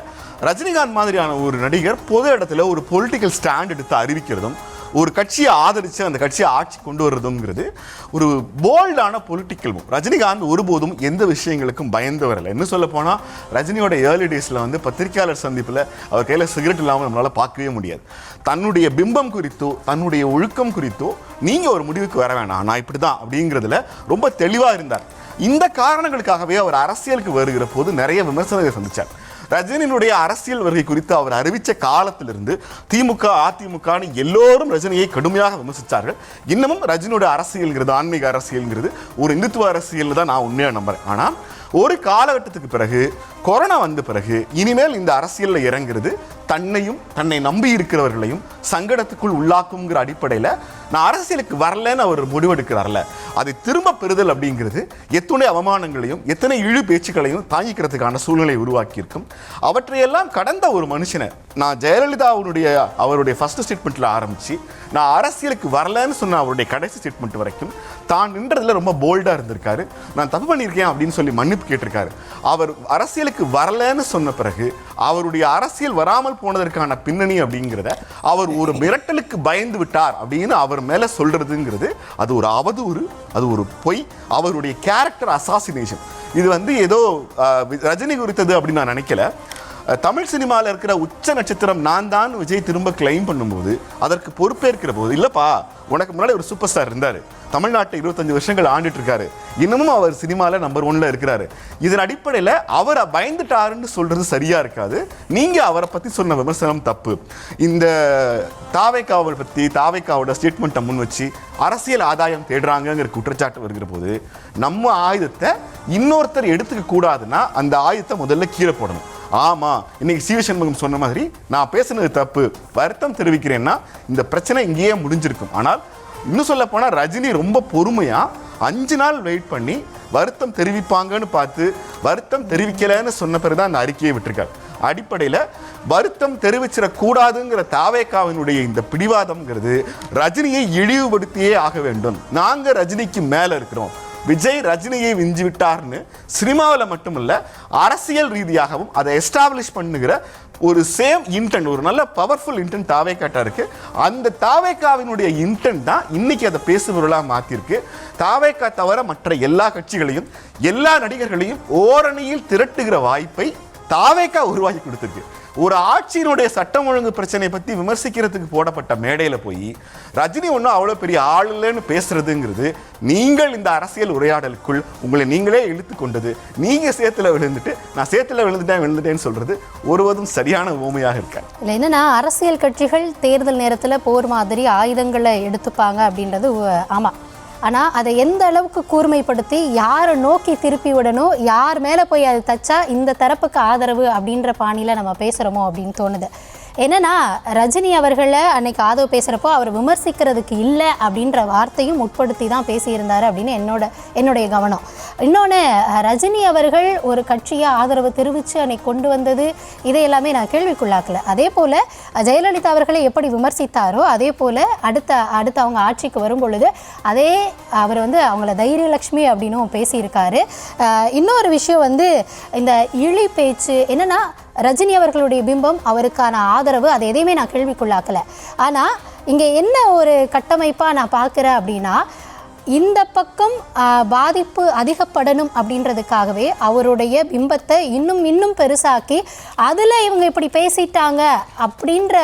ரஜினிகாந்த் மாதிரியான ஒரு நடிகர் பொது இடத்துல ஒரு பொலிட்டிக்கல் ஸ்டாண்ட் எடுத்து அறிவிக்கிறதும், ஒரு கட்சியை ஆதரித்து அந்த கட்சியை ஆட்சி கொண்டு வர்றதுங்கிறது ஒரு போல்டான பொலிட்டிக்கல் மூவ். ரஜினிகாந்த் ஒருபோதும் எந்த விஷயங்களுக்கும் பயந்து வரலை. என்ன சொல்ல போனால் ரஜினியோட ஏர்லி டேஸில் வந்து பத்திரிகையாளர் சந்திப்பில் அவர் கையில் சிகரெட் இல்லாமல் நம்மளால் பார்க்கவே முடியாது. தன்னுடைய பிம்பம் குறித்தோ தன்னுடைய ஒழுக்கம் குறித்தோ நீங்கள் ஒரு முடிவுக்கு வர வேணாம், நான் இப்படி தான் அப்படிங்கிறதுல ரொம்ப தெளிவாக இருந்தார். இந்த காரணங்களுக்காகவே அவர் அரசியலுக்கு வருகிற போது நிறைய விமர்சனங்களை சந்தித்தார். ரஜினியினுடைய அரசியல் வருகை குறித்து அவர் அறிவித்த காலத்திலிருந்து திமுக அதிமுகன்னு எல்லோரும் ரஜினியை கடுமையாக விமர்சித்தார்கள். இன்னமும் ரஜினியோட அரசியல்ங்கிறது, ஆன்மீக அரசியல்ங்கிறது ஒரு இந்துத்துவ அரசியல் தான் நான் உண்மையாக நம்புறேன். ஆனால் ஒரு காலகட்டத்துக்கு பிறகு, கொரோனா வந்த பிறகு, இனிமேல் இந்த அரசியலில் இறங்குறது தன்னையும் தன்னை நம்பி இருக்கிறவர்களையும் சங்கடத்துக்குள் உள்ளாக்குங்கிற அடிப்படையில் நான் அரசியலுக்கு வரலன்னு அவர் முடிவெடுக்கிறார்ல, அதை திரும்ப பெறுதல் அப்படிங்கிறது எத்தனை அவமானங்களையும் எத்தனை இழு பேச்சுக்களையும் தாங்கிக்கிறதுக்கான சூழ்நிலை உருவாக்கியிருக்கும். அவற்றையெல்லாம் கடந்த ஒரு மனுஷனை நான் அவருடைய ஃபர்ஸ்ட் ஸ்டேட்மெண்ட்டில் ஆரம்பித்து நான் அரசியலுக்கு வரலன்னு சொன்ன அவருடைய கடைசி ஸ்டேட்மெண்ட் வரைக்கும் தான் நின்றதில் ரொம்ப போல்டாக இருந்திருக்காரு. நான் தப்பு பண்ணியிருக்கேன் அப்படின்னு சொல்லி மன்னிப்பு கேட்டிருக்காரு. அவர் அரசியலுக்கு வரலன்னு சொன்ன பிறகு அவருடைய அரசியல் வராமல் போனதற்கான பின்னணி அப்படிங்கிறத அவர் ஒரு மிரட்டலுக்கு பயந்து விட்டார் அப்படின்னு அவர் மேலே சொல்றதுங்கிறது அது ஒரு அவதூறு, அது ஒரு பொய், அவருடைய கேரக்டர் அசாசினேஷன். இது வந்து ஏதோ ரஜினி குறித்தது அப்படின்னு நான் நினைக்கல. தமிழ் சினிமாவில் இருக்கிற உச்ச நட்சத்திரம் நான் தான் விஜய் திரும்ப கிளைம் பண்ணும்போது, அதற்கு பொறுப்பேற்கிற போது, இல்லைப்பா உனக்கு முன்னாடி ஒரு சூப்பர் ஸ்டார் இருந்தார், தமிழ்நாட்டை 25 வருஷங்கள் ஆண்டுட்டு இருக்காரு, இன்னமும் அவர் சினிமாவில் நம்பர் 1ல் இருக்கிறாரு, இதன் அடிப்படையில் அவரை பயந்துட்டாருன்னு சொல்றது சரியா இருக்காது. நீங்க அவரை பத்தி சொன்ன விமர்சனம் தப்பு. இந்த தாவேக்காவை பத்தி தாவேக்காவோட ஸ்டேட்மெண்ட்டை முன் வச்சு அரசியல் ஆதாயம் தேடுறாங்கிற குற்றச்சாட்டு வருகிற போது நம்ம ஆயுதத்தை இன்னொருத்தர் எடுத்துக்க கூடாதுன்னா அந்த ஆயுதத்தை முதல்ல கீழே போடணும். ஆமா, இன்னைக்கு சி வி சண்முகம் சொன்ன மாதிரி நான் பேசுனது தப்பு, வருத்தம் தெரிவிக்கிறேன்னா இந்த பிரச்சனை இங்கேயே முடிஞ்சிருக்கும். ஆனால் இன்னும் சொல்ல போனால் ரஜினி ரொம்ப பொறுமையா 5 நாள் வெயிட் பண்ணி வருத்தம் தெரிவிப்பாங்கன்னு பார்த்து வருத்தம் தெரிவிக்கலைன்னு சொன்ன பிறகுதான் அந்த அறிக்கையை விட்டிருக்காரு. அடிப்படையில் வருத்தம் தெரிவிச்சிடக்கூடாதுங்கிற தாவேக்காவினுடைய இந்த பிடிவாதம்ங்கிறது ரஜினியை இழிவுபடுத்தியே ஆக வேண்டும். நாங்கள் ரஜினிக்கு மேலே இருக்கிறோம், விஜய் ரஜினியை விஞ்சி விட்டார்னு சினிமாவில் மட்டுமல்ல அரசியல் ரீதியாகவும் அதை எஸ்டாப்ளிஷ் பண்ணுகிற ஒரு சேம் இன்டென்ட், ஒரு நல்ல பவர்ஃபுல் இன்டென்ட் தாவேக்காட்டா இருக்கு. அந்த தாவேக்காவினுடைய இன்டென்ட் தான் இன்னைக்கு அதை பேசுபொருளாக மாற்றிருக்கு. தாவேக்கா தவிர மற்ற எல்லா கட்சிகளையும் எல்லா நடிகர்களையும் ஓரணியில் திரட்டுகிற வாய்ப்பை தாவேக்கா உருவாக்கி கொடுத்துருக்கு. ஒரு ஆட்சியினுடைய சட்டம் ஒழுங்கு பிரச்சனை பற்றி விமர்சிக்கிறதுக்கு போடப்பட்ட மேடையில் போய் ரஜினி ஒன்றும் அவ்வளோ பெரிய ஆள் இல்லைன்னு பேசுறதுங்கிறது நீங்கள் இந்த அரசியல் உரையாடலுக்குள் உங்களை நீங்களே இழுத்து கொண்டது. நீங்கள் சேத்துல விழுந்துட்டு நான் சேத்துல விழுந்துட்டேன்னு சொல்றது ஒருவதும் சரியான உவமையாக இருக்காது. இல்லை, என்னன்னா அரசியல் கட்சிகள் தேர்தல் நேரத்தில் போர் மாதிரி ஆயுதங்களை எடுத்துப்பாங்க அப்படின்றது ஆமாம். ஆனால் அதை எந்த அளவுக்கு கூர்மைப்படுத்தி யாரை நோக்கி திருப்பி விடணும், யார் மேலே போய் அது தச்சா இந்த தரப்புக்கு ஆதரவு அப்படின்ற பாணியில் நம்ம பேசுகிறோமோ அப்படின்னு தோணுது. என்னன்னா ரஜினி அவர்களை அன்னைக்கு ஆதவ் பேசுகிறப்போ அவர் விமர்சிக்கிறதுக்கு இல்லை அப்படின்ற வார்த்தையும் உட்படுத்தி தான் பேசியிருந்தார் அப்படின்னு என்னுடைய கவனம். இன்னொன்று, ரஜினி அவர்கள் ஒரு கட்சியை ஆதரவு தெரிவித்து அன்னைக்கு கொண்டு வந்தது இதை எல்லாமே நான் கேள்விக்குள்ளாக்கல. அதே போல் ஜெயலலிதா அவர்களை எப்படி விமர்சித்தாரோ அதே போல் அடுத்த அவங்க ஆட்சிக்கு வரும் பொழுது அதே அவர் அவங்கள தைரியலக்ஷ்மி அப்படின்னும் பேசியிருக்காரு. இன்னொரு விஷயம் இந்த இழி பேச்சு என்னன்னா ரஜினி அவர்களுடைய பிம்பம், அவருக்கான ஆதரவு, அது எதையுமே நான் கேள்விக்குள்ளாக்கலை. ஆனால் இங்கே என்ன ஒரு கட்டமைப்பாக நான் பார்க்குறேன் அப்படின்னா, இந்த பக்கம் பாதிப்பு அதிகப்படணும் அப்படின்றதுக்காகவே அவருடைய பிம்பத்தை இன்னும் பெருசாக்கி அதில் இவங்க இப்படி பேசிட்டாங்க அப்படின்ற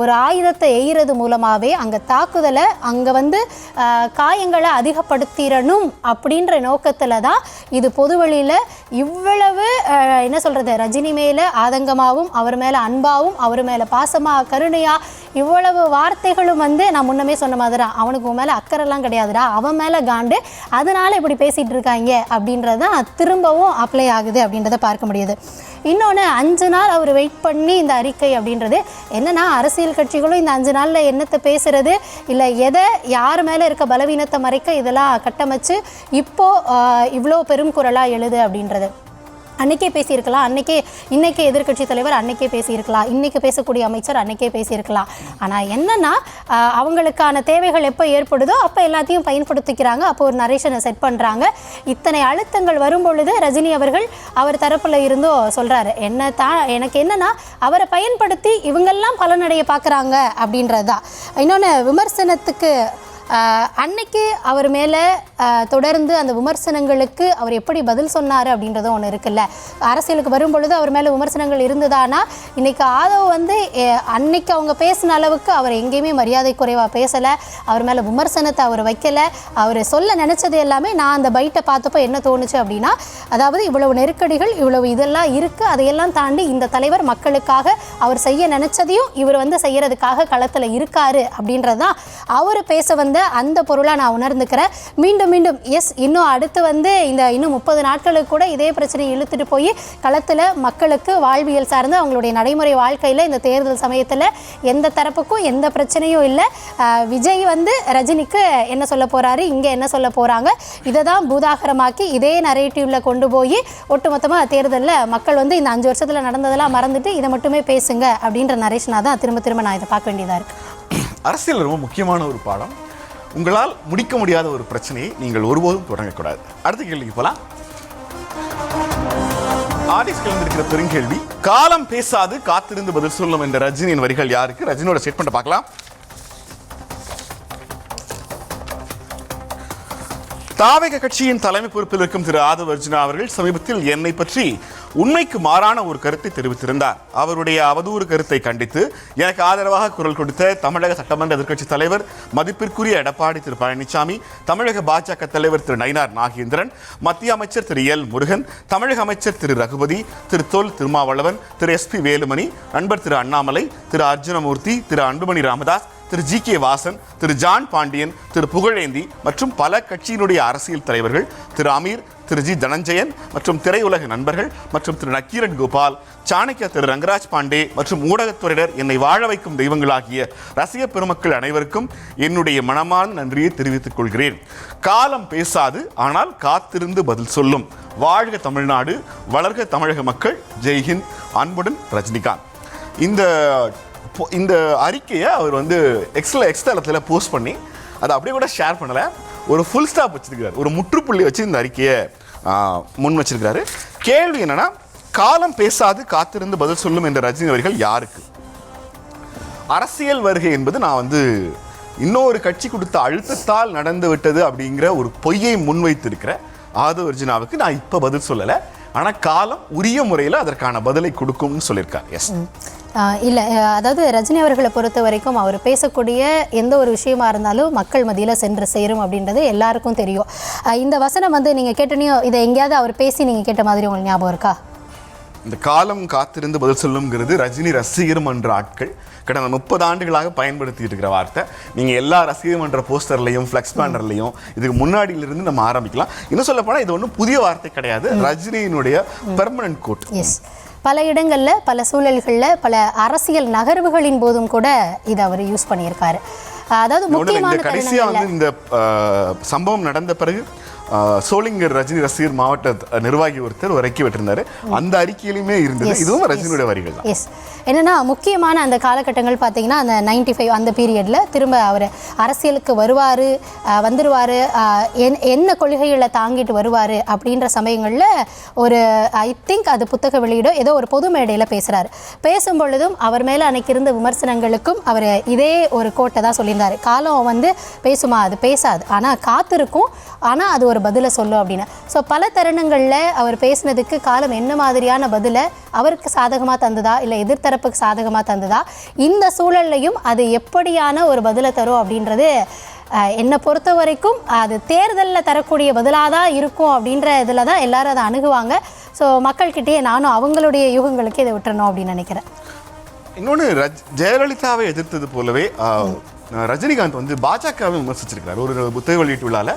ஒரு ஆயுதத்தை எய்கிறது மூலமாகவே அங்கே தாக்குதலை அங்கே காயங்களை அதிகப்படுத்திடணும் அப்படின்ற நோக்கத்தில் தான் இது பொதுவெளியில் இவ்வளவு என்ன சொல்கிறது ரஜினி மேலே ஆதங்கமாகவும் அவர் மேலே அன்பாகவும் அவர் மேலே பாசமாக கருணையாக இவ்வளவு வார்த்தைகளும் நான் முன்னமே சொன்ன மாதிரி தான் அவனுக்கு உன் மேலே அக்கறைலாம் கிடையாதுடா, அவன் மேலே காண்டு, அதனால் இப்படி பேசிகிட்டு இருக்காங்க அப்படின்றது தான் திரும்பவும் அப்ளை ஆகுது அப்படின்றத பார்க்க முடியுது. இன்னொன்று, 5 நாள் அவர் வெயிட் பண்ணி இந்த அறிக்கை அப்படின்றது என்னன்னா அரசியல் கட்சிகளும் இந்த 5 நாளில் என்னத்தை பேசுறது இல்லை எதை யார் மேலே இருக்க பலவீனத்தை மறைக்க இதெல்லாம் கட்டமைச்சு இப்போது இவ்வளோ பெரும் குரலாக எழுது அப்படின்றது. அன்றைக்கே பேசியிருக்கலாம், இன்றைக்கே எதிர்க்கட்சி தலைவர் அன்றைக்கே பேசியிருக்கலாம், இன்றைக்கி பேசக்கூடிய அமைச்சர் அன்றைக்கே பேசியிருக்கலாம். ஆனால் என்னென்னா அவங்களுக்கான தேவைகள் எப்போ ஏற்படுதோ அப்போ எல்லாத்தையும் பயன்படுத்திக்கிறாங்க, அப்போ ஒரு நரேஷனை செட் பண்ணுறாங்க. இத்தனை அழுத்தங்கள் வரும் பொழுது ரஜினி அவர்கள் அவர் தரப்பில் இருந்தோ சொல்கிறாரு, எனக்கு என்னென்னா அவரை பயன்படுத்தி இவங்கெல்லாம் பலனடைய பார்க்குறாங்க அப்படின்றது தான். இன்னொன்று, விமர்சனத்துக்கு அன்னைக்கு அவர் மேலே தொடர்ந்து அந்த விமர்சனங்களுக்கு அவர் எப்படி பதில் சொன்னார் அப்படின்றதும் ஒன்று இருக்குல்ல. அரசியலுக்கு வரும் பொழுது அவர் மேலே விமர்சனங்கள் இருந்ததானா இன்றைக்கி ஆதவ் அன்னைக்கு அவங்க பேசின அளவுக்கு அவர் எங்கேயுமே மரியாதை குறைவாக பேசலை, அவர் மேலே விமர்சனத்தை அவர் வைக்கலை. அவர் சொல்ல நினச்சது எல்லாமே நான் அந்த பைட்டை பார்த்தப்போ என்ன தோணுச்சு அப்படின்னா, அதாவது இவ்வளவு நெருக்கடிகள் இவ்வளவு இதெல்லாம் இருக்குது, அதையெல்லாம் தாண்டி இந்த தலைவர் மக்களுக்காக அவர் செய்ய நினச்சதையும் இவர் செய்யறதுக்காக களத்தில் இருக்காரு அப்படின்றது தான் அவர் பேச அந்த பொருளாக நான் உணர்ந்துக்கிறேன். மீண்டும் எஸ் இன்னும் அடுத்து இன்னும் 30 நாட்களுக்கு கூட இதே பிரச்சனையை இழுத்துட்டு போய் களத்தில் மக்களுக்கு வாழ்வியல் சார்ந்து அவங்களுடைய நடைமுறை வாழ்க்கையில் இந்த தேர்தல் சமயத்தில் எந்த தரப்புக்கும் எந்த பிரச்சனையும் இல்லை. விஜய் ரஜினிக்கு என்ன சொல்ல போகிறாரு, இங்கே என்ன சொல்ல போகிறாங்க, இதை தான் பூதாகரமாக்கி இதே நரேட்டிவில் கொண்டு போய் ஒட்டுமொத்தமாக தேர்தலில் மக்கள் இந்த 5 வருஷத்தில் நடந்ததெல்லாம் மறந்துட்டு இதை மட்டுமே பேசுங்க அப்படின்ற நரேஷனாக தான் திரும்ப நான் இதை பார்க்க வேண்டியதாக இருக்குது. அரசியல் ரொம்ப முக்கியமான ஒரு பாடம். உங்களால் முடிக்க முடியாத ஒரு பிரச்சனையை நீங்கள் ஒருபோதும் தொடங்கக்கூடாது. அடுத்த கேள்விக்கு போலாம். ஆடிஸ் கிளம்பிருக்கிற பெருங்கேள்வி, காலம் பேசாது காத்திருந்து பதில் சொல்லும் என்ற ரஜினியின் வரிகள் யாருக்கு? ரஜினியோட ஸ்டேட்மெண்ட் பார்க்கலாம். தாவேக கட்சியின் தலைமை பொறுப்பில் இருக்கும் திரு ஆதவ் அர்ஜுனா அவர்கள் சமீபத்தில் என்னை பற்றி உண்மைக்கு மாறான ஒரு கருத்தை தெரிவித்திருந்தார். அவருடைய அவதூறு கருத்தை கண்டித்து எனக்கு ஆதரவாக குரல் கொடுத்த தமிழக சட்டமன்ற எதிர்க்கட்சி தலைவர் மதிப்பிற்குரிய எடப்பாடி திரு பழனிசாமி, தமிழக பாஜக தலைவர் திரு நயினார் நாகேந்திரன், மத்திய அமைச்சர் திரு எல் முருகன், தமிழக அமைச்சர் திரு ரகுபதி, திரு தொல் திருமாவளவன், திரு SP வேலுமணி, நண்பர் திரு அண்ணாமலை, திரு அர்ஜுனமூர்த்தி, திரு அன்புமணி ராமதாஸ், திரு GK வாசன், திரு ஜான் பாண்டியன், திரு புகழேந்தி மற்றும் பல கட்சியினுடைய அரசியல் தலைவர்கள், திரு அமீர், திரு ஜி தனஞ்சயன் மற்றும் திரையுலக நண்பர்கள் மற்றும் திரு நக்கீரன் கோபால், சாணக்கிய திரு ரங்கராஜ் பாண்டே மற்றும் ஊடகத்துறையினர், என்னை வாழ வைக்கும் தெய்வங்களாகிய ரசிக பெருமக்கள் அனைவருக்கும் என்னுடைய மனமார்ந்த நன்றியை தெரிவித்துக் கொள்கிறேன். காலம் பேசாது, ஆனால் காத்திருந்து பதில் சொல்லும். வாழ்க தமிழ்நாடு, வளர்க தமிழக மக்கள். ஜெய்ஹிந்த். அன்புடன் ரஜினிகாந்த். இந்த அறிக்கையை அவர் வந்து எக்ஸ் தளத்தில் போஸ்ட் பண்ணி அதை அப்படியே கூட ஷேர் பண்ணலை, ஒரு ஃபுல் ஸ்டாப் வச்சிருக்கிறார், ஒரு முற்றுப்புள்ளி வச்சு இந்த அறிக்கையை முன் வச்சிருக்கிறாரு. கேள்வி என்னன்னா, காலம் பேசாது காத்திருந்து பதில் சொல்லும் என்ற ரஜினி அவர்கள் யாருக்கு? அரசியல் வருகை என்பது நான் வந்து இன்னொரு கட்சி கொடுத்த அழுத்தத்தால் நடந்து விட்டது அப்படிங்கிற ஒரு பொய்யை முன்வைத்திருக்கிற ஆதவ் அர்ஜுனாவுக்கு நான் இப்போ பதில் சொல்லலை. ஆனால் காலம் உரிய முறையில் அதற்கான பதிலை கொடுக்கும்னு சொல்லியிருக்கார். எஸ் இல்லை, அதாவது ரஜினி அவர்களை பொறுத்த வரைக்கும் அவர் பேசக்கூடிய எந்த ஒரு விஷயமா இருந்தாலும் மக்கள் மத்தியில் சென்று சேரும் அப்படின்றது எல்லாருக்கும் தெரியும். இந்த வசனம் வந்து நீங்கள் கேட்டனையும் இதை எங்கேயாவது அவர் பேசி நீங்கள் கேட்ட மாதிரி உங்களுக்கு ஞாபகம் இருக்கா? இந்த காலம் காத்திருந்து பதில் சொல்லுங்கிறது ரஜினி ரசிகர் மன்ற ஆட்கள் கடந்த 30 ஆண்டுகளாக பயன்படுத்திட்டு இருக்கிற வார்த்தை. நீங்கள் எல்லா ரசிகர் மன்ற போஸ்டர்லையும் ஃப்ளெக்ஸ் பேனர்லையும் இதுக்கு முன்னாடியிலிருந்து நம்ம ஆரம்பிக்கலாம். இன்னும் சொல்ல போனால் இது ஒன்றும் புதிய வார்த்தை கிடையாது, ரஜினியினுடைய பெர்மனன்ட் கோட். எஸ், பல இடங்களில் பல சூழல்களில் பல அரசியல் நகர்வுகளின் போதும் கூட இதை அவர் யூஸ் பண்ணியிருக்காரு. அதாவது முக்கியமான கடைசியாக வந்து இந்த சம்பவம் நடந்த பிறகு சோளிங்கர் ரஜினி ரசிகர் மாவட்ட நிர்வாகி ஒருத்தர் ஒரு அறிக்கை விட்டிருந்தாரு. அந்த அறிக்கையிலுமே இருந்தது. இதுவும் ரஜினியோட வரிகள் தான். எஸ், என்னன்னா முக்கியமான அந்த காலகட்டங்கள் பார்த்தீங்கன்னா அந்த 95 அந்த பீரியடில் திரும்ப அவர் அரசியலுக்கு வந்துருவார், என்ன கொள்கைகளை தாங்கிட்டு வருவார் அப்படின்ற சமயங்களில் ஒரு ஐ திங்க் அது புத்தக வெளியிடோ ஏதோ ஒரு பொது மேடையில் பேசுகிறாரு. பேசும் பொழுதும் அவர் மேலே அன்னைக்கு இருந்த விமர்சனங்களுக்கும் அவர் இதே ஒரு கோட்டை தான் சொல்லியிருந்தார். காலம் வந்து பேசுமா, அது பேசாது, ஆனால் காத்திருக்கும், ஆனால் அது ஒரு பதிலை சொல்லும் அப்படின்னு. ஸோ பல தருணங்களில் அவர் பேசினதுக்கு காலம் என்ன மாதிரியான பதிலை அவருக்கு சாதகமாக தந்ததா இல்லை எதிர்த்தரப்புக்கு சாதகமாக தந்ததா, இந்த சூழல்லையும் அது எப்படியான ஒரு பதிலை தரும் அப்படின்றது என்னை பொறுத்த வரைக்கும் அது தேர்தலில் தரக்கூடிய பதிலாக தான் இருக்கும் அப்படின்ற இதில் தான் எல்லாரும் அதை அணுகுவாங்க. ஸோ மக்கள்கிட்டயே நானும் அவங்களுடைய யூகங்களுக்கு இதை விட்டுறணும் அப்படின்னு நினைக்கிறேன். இன்னொன்று, ஜெயலலிதாவை எதிர்த்தது போலவே ரஜினிகாந்த் வந்து பாஜகவை விமர்சிச்சிருக்கிறார். ஒரு புத்தக வெளியீட்டு விழாவில்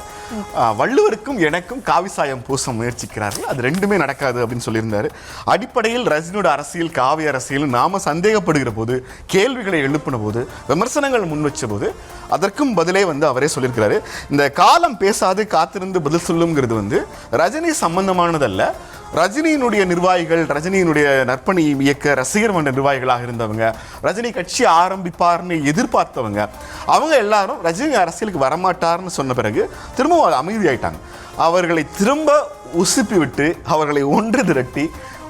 வள்ளுவருக்கும் எனக்கும் காவிசாயம் பூச முயற்சிக்கிறார்கள், அது ரெண்டுமே நடக்காது அப்படின்னு சொல்லியிருந்தாரு. அடிப்படையில் ரஜினியோட அரசியல் காவி அரசியல் நாம சந்தேகப்படுகிற போது, கேள்விகளை எழுப்பின போது, விமர்சனங்கள் முன் வச்ச போது அதற்கும் பதிலே வந்து அவரே சொல்லியிருக்கிறாரு. இந்த காலம் பேசாது காத்திருந்து பதில் சொல்லுங்கிறது வந்து ரஜினி சம்பந்தமானதல்ல. ரஜினியினுடைய நிர்வாகிகள், ரஜினியினுடைய நற்பணி இயக்க ரசிகர் மன்ற நிர்வாகிகளாக இருந்தவங்க, ரஜினி கட்சி ஆரம்பிப்பார்னு எதிர்பார்த்தவங்க, அவங்க எல்லாரும் ரஜினி அரசியலுக்கு வரமாட்டார்னு சொன்ன பிறகு திரும்ப அமைதியாயிட்டாங்க. அவர்களை திரும்ப உசுப்பி விட்டு அவர்களை ஒன்று திரட்டி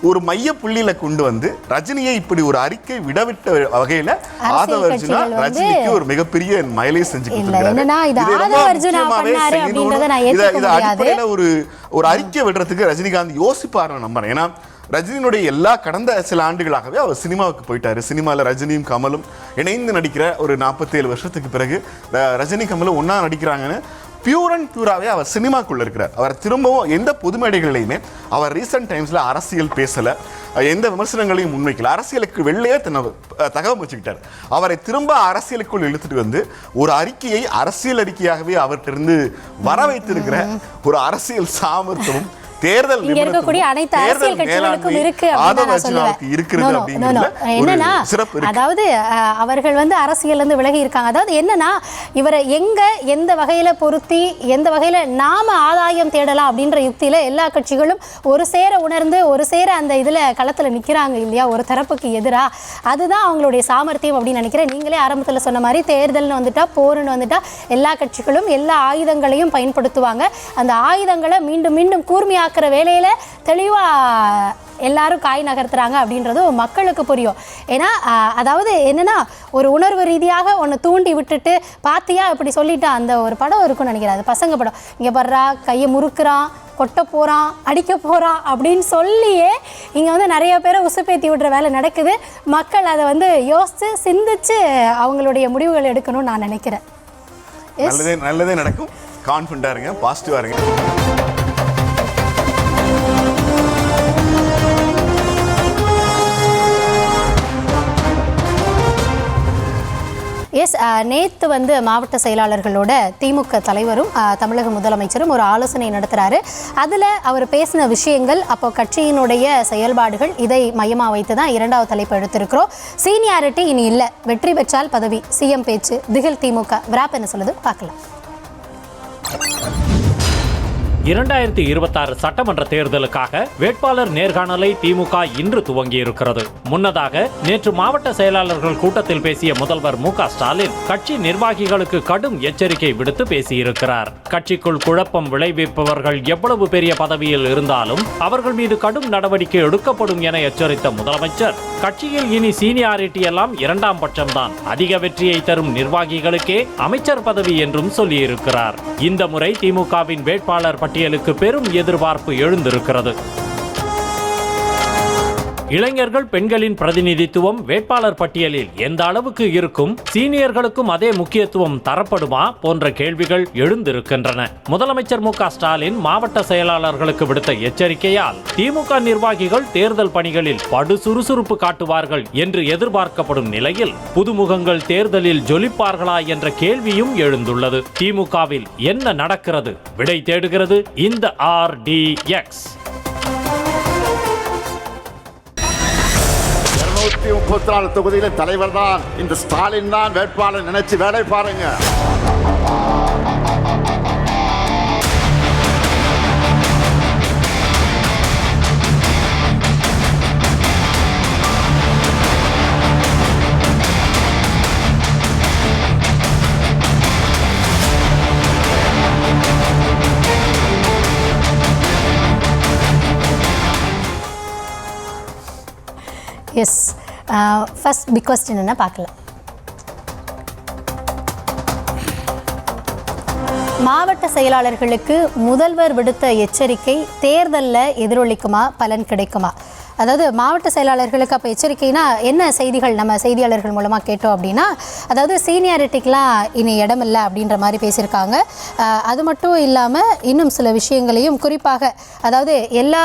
ஒரு மைய புள்ளியில கொண்டு வந்து ரஜினியை இப்படி ஒரு அறிக்கை விடவிட்ட வகையில ஆதவ் அர்ஜுனா ரஜினிக்கு ஒரு மிகப்பெரிய மைலேஜ் செஞ்சு கொடுத்திருக்காரு. ஒரு அறிக்கை விடுறதுக்கு ரஜினிகாந்த் யோசிப்பாருன்னு நம்புறேன். ஏன்னா ரஜினியுடைய எல்லா கடந்த சில ஆண்டுகளாகவே அவர் சினிமாவுக்கு போயிட்டாரு. சினிமாவில் ரஜினியும் கமலும் இணைந்து நடிக்கிற ஒரு 47 வருஷத்துக்கு பிறகு ரஜினி கமலும் ஒன்னா நடிக்கிறாங்கன்னு பியூராகவே அவர் சினிமாக்குள்ள இருக்கிறார். அவர் திரும்பவும் எந்த பொது மேடைகளையுமே அவர் ரீசெண்ட் டைம்ஸ்ல அரசியல் பேசல, எந்த விமர்சனங்களையும் முன்வைக்கல, அரசியலுக்கு வெளியே தகவல் வச்சுக்கிட்டார். அவரை திரும்ப அரசியலுக்குள் இழுத்துட்டு வந்து ஒரு அறிக்கையை அரசியல் அறிக்கையாகவே அவர்கிட்ட இருந்து வர வைத்திருக்கிற ஒரு அரசியல் சாமர்த்தியமும் தேர்தல் இருக்கக்கூடிய அனைத்து அரசியல் கட்சிகளுக்கும் இருக்கு அப்படின்னு நான் சொல்லுவேன். என்னன்னா, அதாவது அவர்கள் வந்து அரசியல் இருந்து விலகி இருக்காங்க. அதாவது என்னன்னா, இவரை எந்த வகையில பொருத்தி எந்த வகையில நாம ஆதாயம் தேடலாம் அப்படின்ற யுக்தியில எல்லா கட்சிகளும் ஒரு சேர உணர்ந்து ஒரு சேர அந்த இதுல களத்துல நிக்கிறாங்க இல்லையா, ஒரு தரப்புக்கு எதிரா. அதுதான் அவங்களுடைய சாமர்த்தியம் அப்படின்னு நினைக்கிறேன். நீங்களே ஆரம்பத்தில் சொன்ன மாதிரி தேர்தல்னு வந்துட்டா, போர்னு வந்துட்டா எல்லா கட்சிகளும் எல்லா ஆயுதங்களையும் பயன்படுத்துவாங்க. அந்த ஆயுதங்களை மீண்டும் மீண்டும் கூர்மையாக வேலையில தெளிவா எல்லாரும் காய் நகர்த்துறாங்க அப்படின்றது மக்களுக்கு புரியும். ஏன்னா அதாவது என்னன்னா, ஒரு உணர்வு ரீதியாக ஒன்று தூண்டி விட்டுட்டு பாத்தியா இப்படி சொல்லிட்டா அந்த ஒரு படம் இருக்கும்னு நினைக்கிறேன். அது பசங்க படம். இங்கே பர்றா கையை முறுக்குறான், கொட்ட போகிறான், அடிக்க போகிறான் அப்படின்னு சொல்லியே இங்கே வந்து நிறைய பேரை உசுப்பேற்றி விடுற வேலை நடக்குது. மக்கள் அதை வந்து யோசித்து சிந்திச்சு அவங்களுடைய முடிவுகள் எடுக்கணும்னு நான் நினைக்கிறேன். நல்லதே நடக்கும். கான்ஃபிடண்டாக இருங்க, பாசிட்டிவாக இருங்க. எஸ், நேற்று வந்து மாவட்ட செயலாளர்களோட திமுக தலைவரும் தமிழக முதலமைச்சரும் ஒரு ஆலோசனை நடத்துகிறாரு. அதில் அவர் பேசின விஷயங்கள், அப்போ கட்சியினுடைய செயல்பாடுகள், இதை மையமாக வைத்து தான் இரண்டாவது தலைப்பு எடுத்திருக்கிறோம். சீனியாரிட்டி இனி இல்லை, வெற்றி பெற்றால் பதவி, சிஎம் பேச்சு, திகில் திமுக. விராப் என்ன சொல்லுது பார்க்கலாம். 2026 சட்டமன்ற தேர்தலுக்காக வேட்பாளர் நேர்காணலை திமுக இன்று துவங்கியிருக்கிறது. முன்னதாக நேற்று மாவட்ட செயலாளர்கள் கூட்டத்தில் பேசிய முதல்வர் மு.க. ஸ்டாலின் கட்சி நிர்வாகிகளுக்கு கடும் எச்சரிக்கை விடுத்து பேசியிருக்கிறார். கட்சிக்குள் குழப்பம் விளைவிப்பவர்கள் எவ்வளவு பெரிய பதவியில் இருந்தாலும் அவர்கள் மீது கடும் நடவடிக்கை எடுக்கப்படும் என எச்சரித்த முதலமைச்சர், கட்சியில் இனி சீனியாரிட்டி எல்லாம் இரண்டாம் பட்சம்தான், அதிக வெற்றியை தரும் நிர்வாகிகளுக்கே அமைச்சர் பதவி என்றும் சொல்லியிருக்கிறார். இந்த முறை திமுகவின் வேட்பாளர் பட்டியலுக்கு பெரும் எதிர்பார்ப்பு எழுந்திருக்கிறது. இளைஞர்கள், பெண்களின் பிரதிநிதித்துவம் வேட்பாளர் பட்டியலில் எந்த அளவுக்கு இருக்கும், சீனியர்களுக்கும் அதே முக்கியத்துவம் தரப்படுமா போன்ற கேள்விகள் எழுந்திருக்கின்றன. முதலமைச்சர் மு.க. ஸ்டாலின் மாவட்ட செயலாளர்களுக்கு விடுத்த எச்சரிக்கையால் திமுக நிர்வாகிகள் தேர்தல் பணிகளில் படு சுறுசுறுப்பு காட்டுவார்கள் என்று எதிர்பார்க்கப்படும் நிலையில் புதுமுகங்கள் தேர்தலில் ஜொலிப்பார்களா என்ற கேள்வியும் எழுந்துள்ளது. திமுகவில் என்ன நடக்கிறது? விடை தேடுகிறது இந்த RDX. 234 தொகுதியில தலைவர் தான் இந்த ஸ்டாலின் தான் வேட்பாளர் நினைச்சு வேலை பாருங்க. எஸ், ஃபர்ஸ்ட் பிக் கொஸ்டின் என்ன பார்க்கலாம். மாவட்ட செயலாளர்களுக்கு முதல்வர் விடுத்த எச்சரிக்கை தேர்தலில் எதிரொலிக்குமா, பலன் கிடைக்குமா? அதாவது மாவட்ட செயலாளர்களுக்கு அப்போ எச்சரிக்கைனா என்ன செய்திகள் நம்ம செய்தியாளர்கள் மூலமாக கேட்டோம் அப்படின்னா, அதாவது சீனியாரிட்டிக்கெலாம் இனி இடம் இல்லை அப்படின்ற மாதிரி பேசியிருக்காங்க. அது மட்டும் இல்லாமல் இன்னும் சில விஷயங்களையும், குறிப்பாக அதாவது எல்லா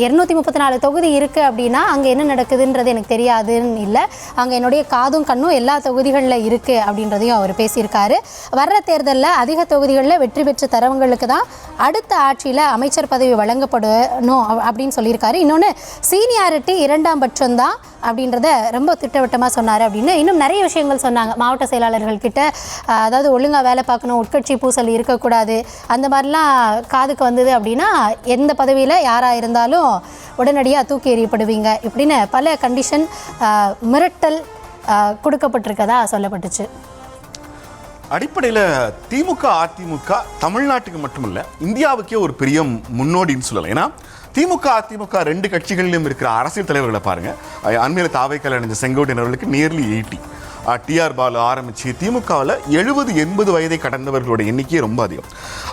234 தொகுதி இருக்குது அப்படின்னா அங்கே என்ன நடக்குதுன்றது எனக்கு தெரியாதுன்னு இல்லை, அங்கே என்னுடைய காதும் கண்ணும் எல்லா தொகுதிகளில் இருக்குது அப்படின்றதையும் அவர் பேசியிருக்காரு. வர்ற தேர்தலில் அதிக தொகுதிகளில் வெற்றி பெற்ற தரவங்களுக்கு தான் அடுத்த ஆட்சியில் அமைச்சர் பதவி வழங்கப்படணும் அப்படின்னு சொல்லியிருக்காரு. இன்னொன்று, சீனியாரிட்டி இரண்டாம் பட்சம் தான் அப்படின்றத ரொம்ப திட்டவட்டமாக சொன்னார் அப்படின்னு இன்னும் நிறைய விஷயங்கள் சொன்னாங்க மாவட்ட செயலாளர்கள் கிட்ட. அதாவது ஒழுங்காக வேலை பார்க்கணும், உட்கட்சி பூசல் இருக்கக்கூடாது, அந்த மாதிரிலாம் காதுக்கு வந்தது அப்படின்னா எந்த பதவியில் யாராக இருந்தாலும் உடனடியாக தூக்கி எறியப்படுவீங்க இப்படின்னு பல கண்டிஷன், மிரட்டல் கொடுக்கப்பட்டிருக்கதா சொல்லப்பட்டுச்சு. அடிப்படையில் திமுக அதிமுக தமிழ்நாட்டுக்கு மட்டுமல்ல இந்தியாவுக்கே ஒரு பெரிய முன்னோடின்னு சொல்லலாம். ஏன்னா திமுக அதிமுக ரெண்டு கட்சிகளிலும் இருக்கிற அரசியல் தலைவர்களை பாருங்க. அண்மையில் தாவைக்கால் அணிஞ்ச செங்கோட்டையன் அவர்களுக்கு நியர்லி 80, டிஆர் பாலு ஆரம்பிச்சு திமுகவில் 70-80 வயதை கடந்தவர்களோட எண்ணிக்கையே ரொம்ப அதிகம்.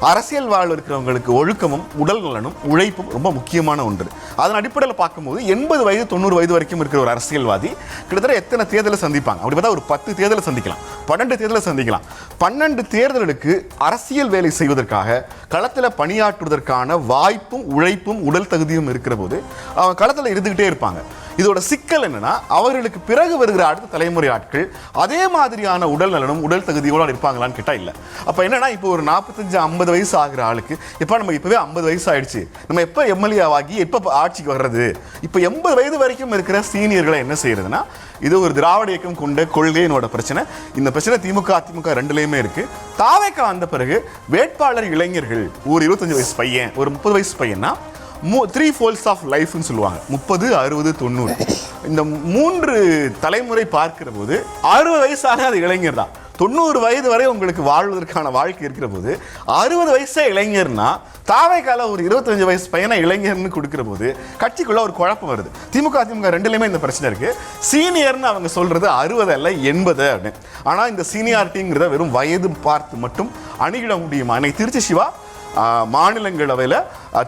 அரசியல் வாழ்வு இருக்கிறவங்களுக்கு ஒழுக்கமும் உடல் நலனும் உழைப்பும் ரொம்ப முக்கியமான ஒன்று. அதன் அடிப்படையில் பார்க்கும்போது 80 வயது 90 வயது வரைக்கும் இருக்கிற ஒரு அரசியல்வாதி கிட்டத்தட்ட எத்தனை தேர்தலை சந்திப்பாங்க? அப்படி பார்த்தா ஒரு 10 தேர்தலை சந்திக்கலாம், 12 தேர்தலை சந்திக்கலாம். 12 தேர்தலுக்கு அரசியல் வேலை செய்வதற்காக களத்தில் பணியாற்றுவதற்கான வாய்ப்பும் உழைப்பும் உடல் தகுதியும் இருக்கிற போது அவங்க களத்தில் இருந்துகிட்டே இருப்பாங்க. இதோட சிக்கல் என்னன்னா, அவர்களுக்கு பிறகு வருகிற அடுத்த தலைமுறை ஆட்கள் அதே மாதிரியான உடல் நலனும் உடல் தகுதியோடு இருப்பாங்களான்னு கேட்டா இல்லை. அப்போ என்னன்னா, இப்போ ஒரு 45-50 வயசு ஆகிற ஆளுக்கு இப்போ நம்ம இப்போவே 50 வயசு ஆயிடுச்சு, நம்ம எப்போ எம்எல்ஏ ஆகி எப்போ ஆட்சிக்கு வர்றது? இப்போ 80 வயது வரைக்கும் இருக்கிற சீனியர்களை என்ன செய்யறதுன்னா, இது ஒரு திராவிட இயக்கம் கொண்ட கொள்கையினோட பிரச்சனை. இந்த பிரச்சனை திமுக அதிமுக ரெண்டுலேயுமே இருக்கு. தாவேக்கா வந்த பிறகு வேட்பாளர் இளைஞர்கள், ஒரு 25 வயசு பையன், ஒரு 30 வயசு பையன்னா 3 folds ஆஃப் லைஃப்னு சொல்லுவாங்க. 30, 60, 90 இந்த 3 தலைமுறை பார்க்கிற போது 60 வயசாக அது இளைஞர் தான். 90 வயது வரை உங்களுக்கு வாழ்வதற்கான வாழ்க்கை இருக்கிற போது 60 வயசே இளைஞர்னா தாவேக்கால ஒரு 25 வயசு பையனை இளைஞர்னு கொடுக்கிற போது கட்சிக்குள்ள ஒரு குழப்பம் வருது. திமுக அதிமுக ரெண்டுலையுமே இந்த பிரச்சனை இருக்கு. சீனியர்னு அவங்க சொல்றது 60 அல்ல 80 அப்படின்னு. ஆனா இந்த சீனியாரிட்டிங்கிறத வெறும் வயது பார்த்து மட்டும் அணுகிட முடியுமா? அன்னைக்கு திருச்சி சிவா மாநிலங்களவையில்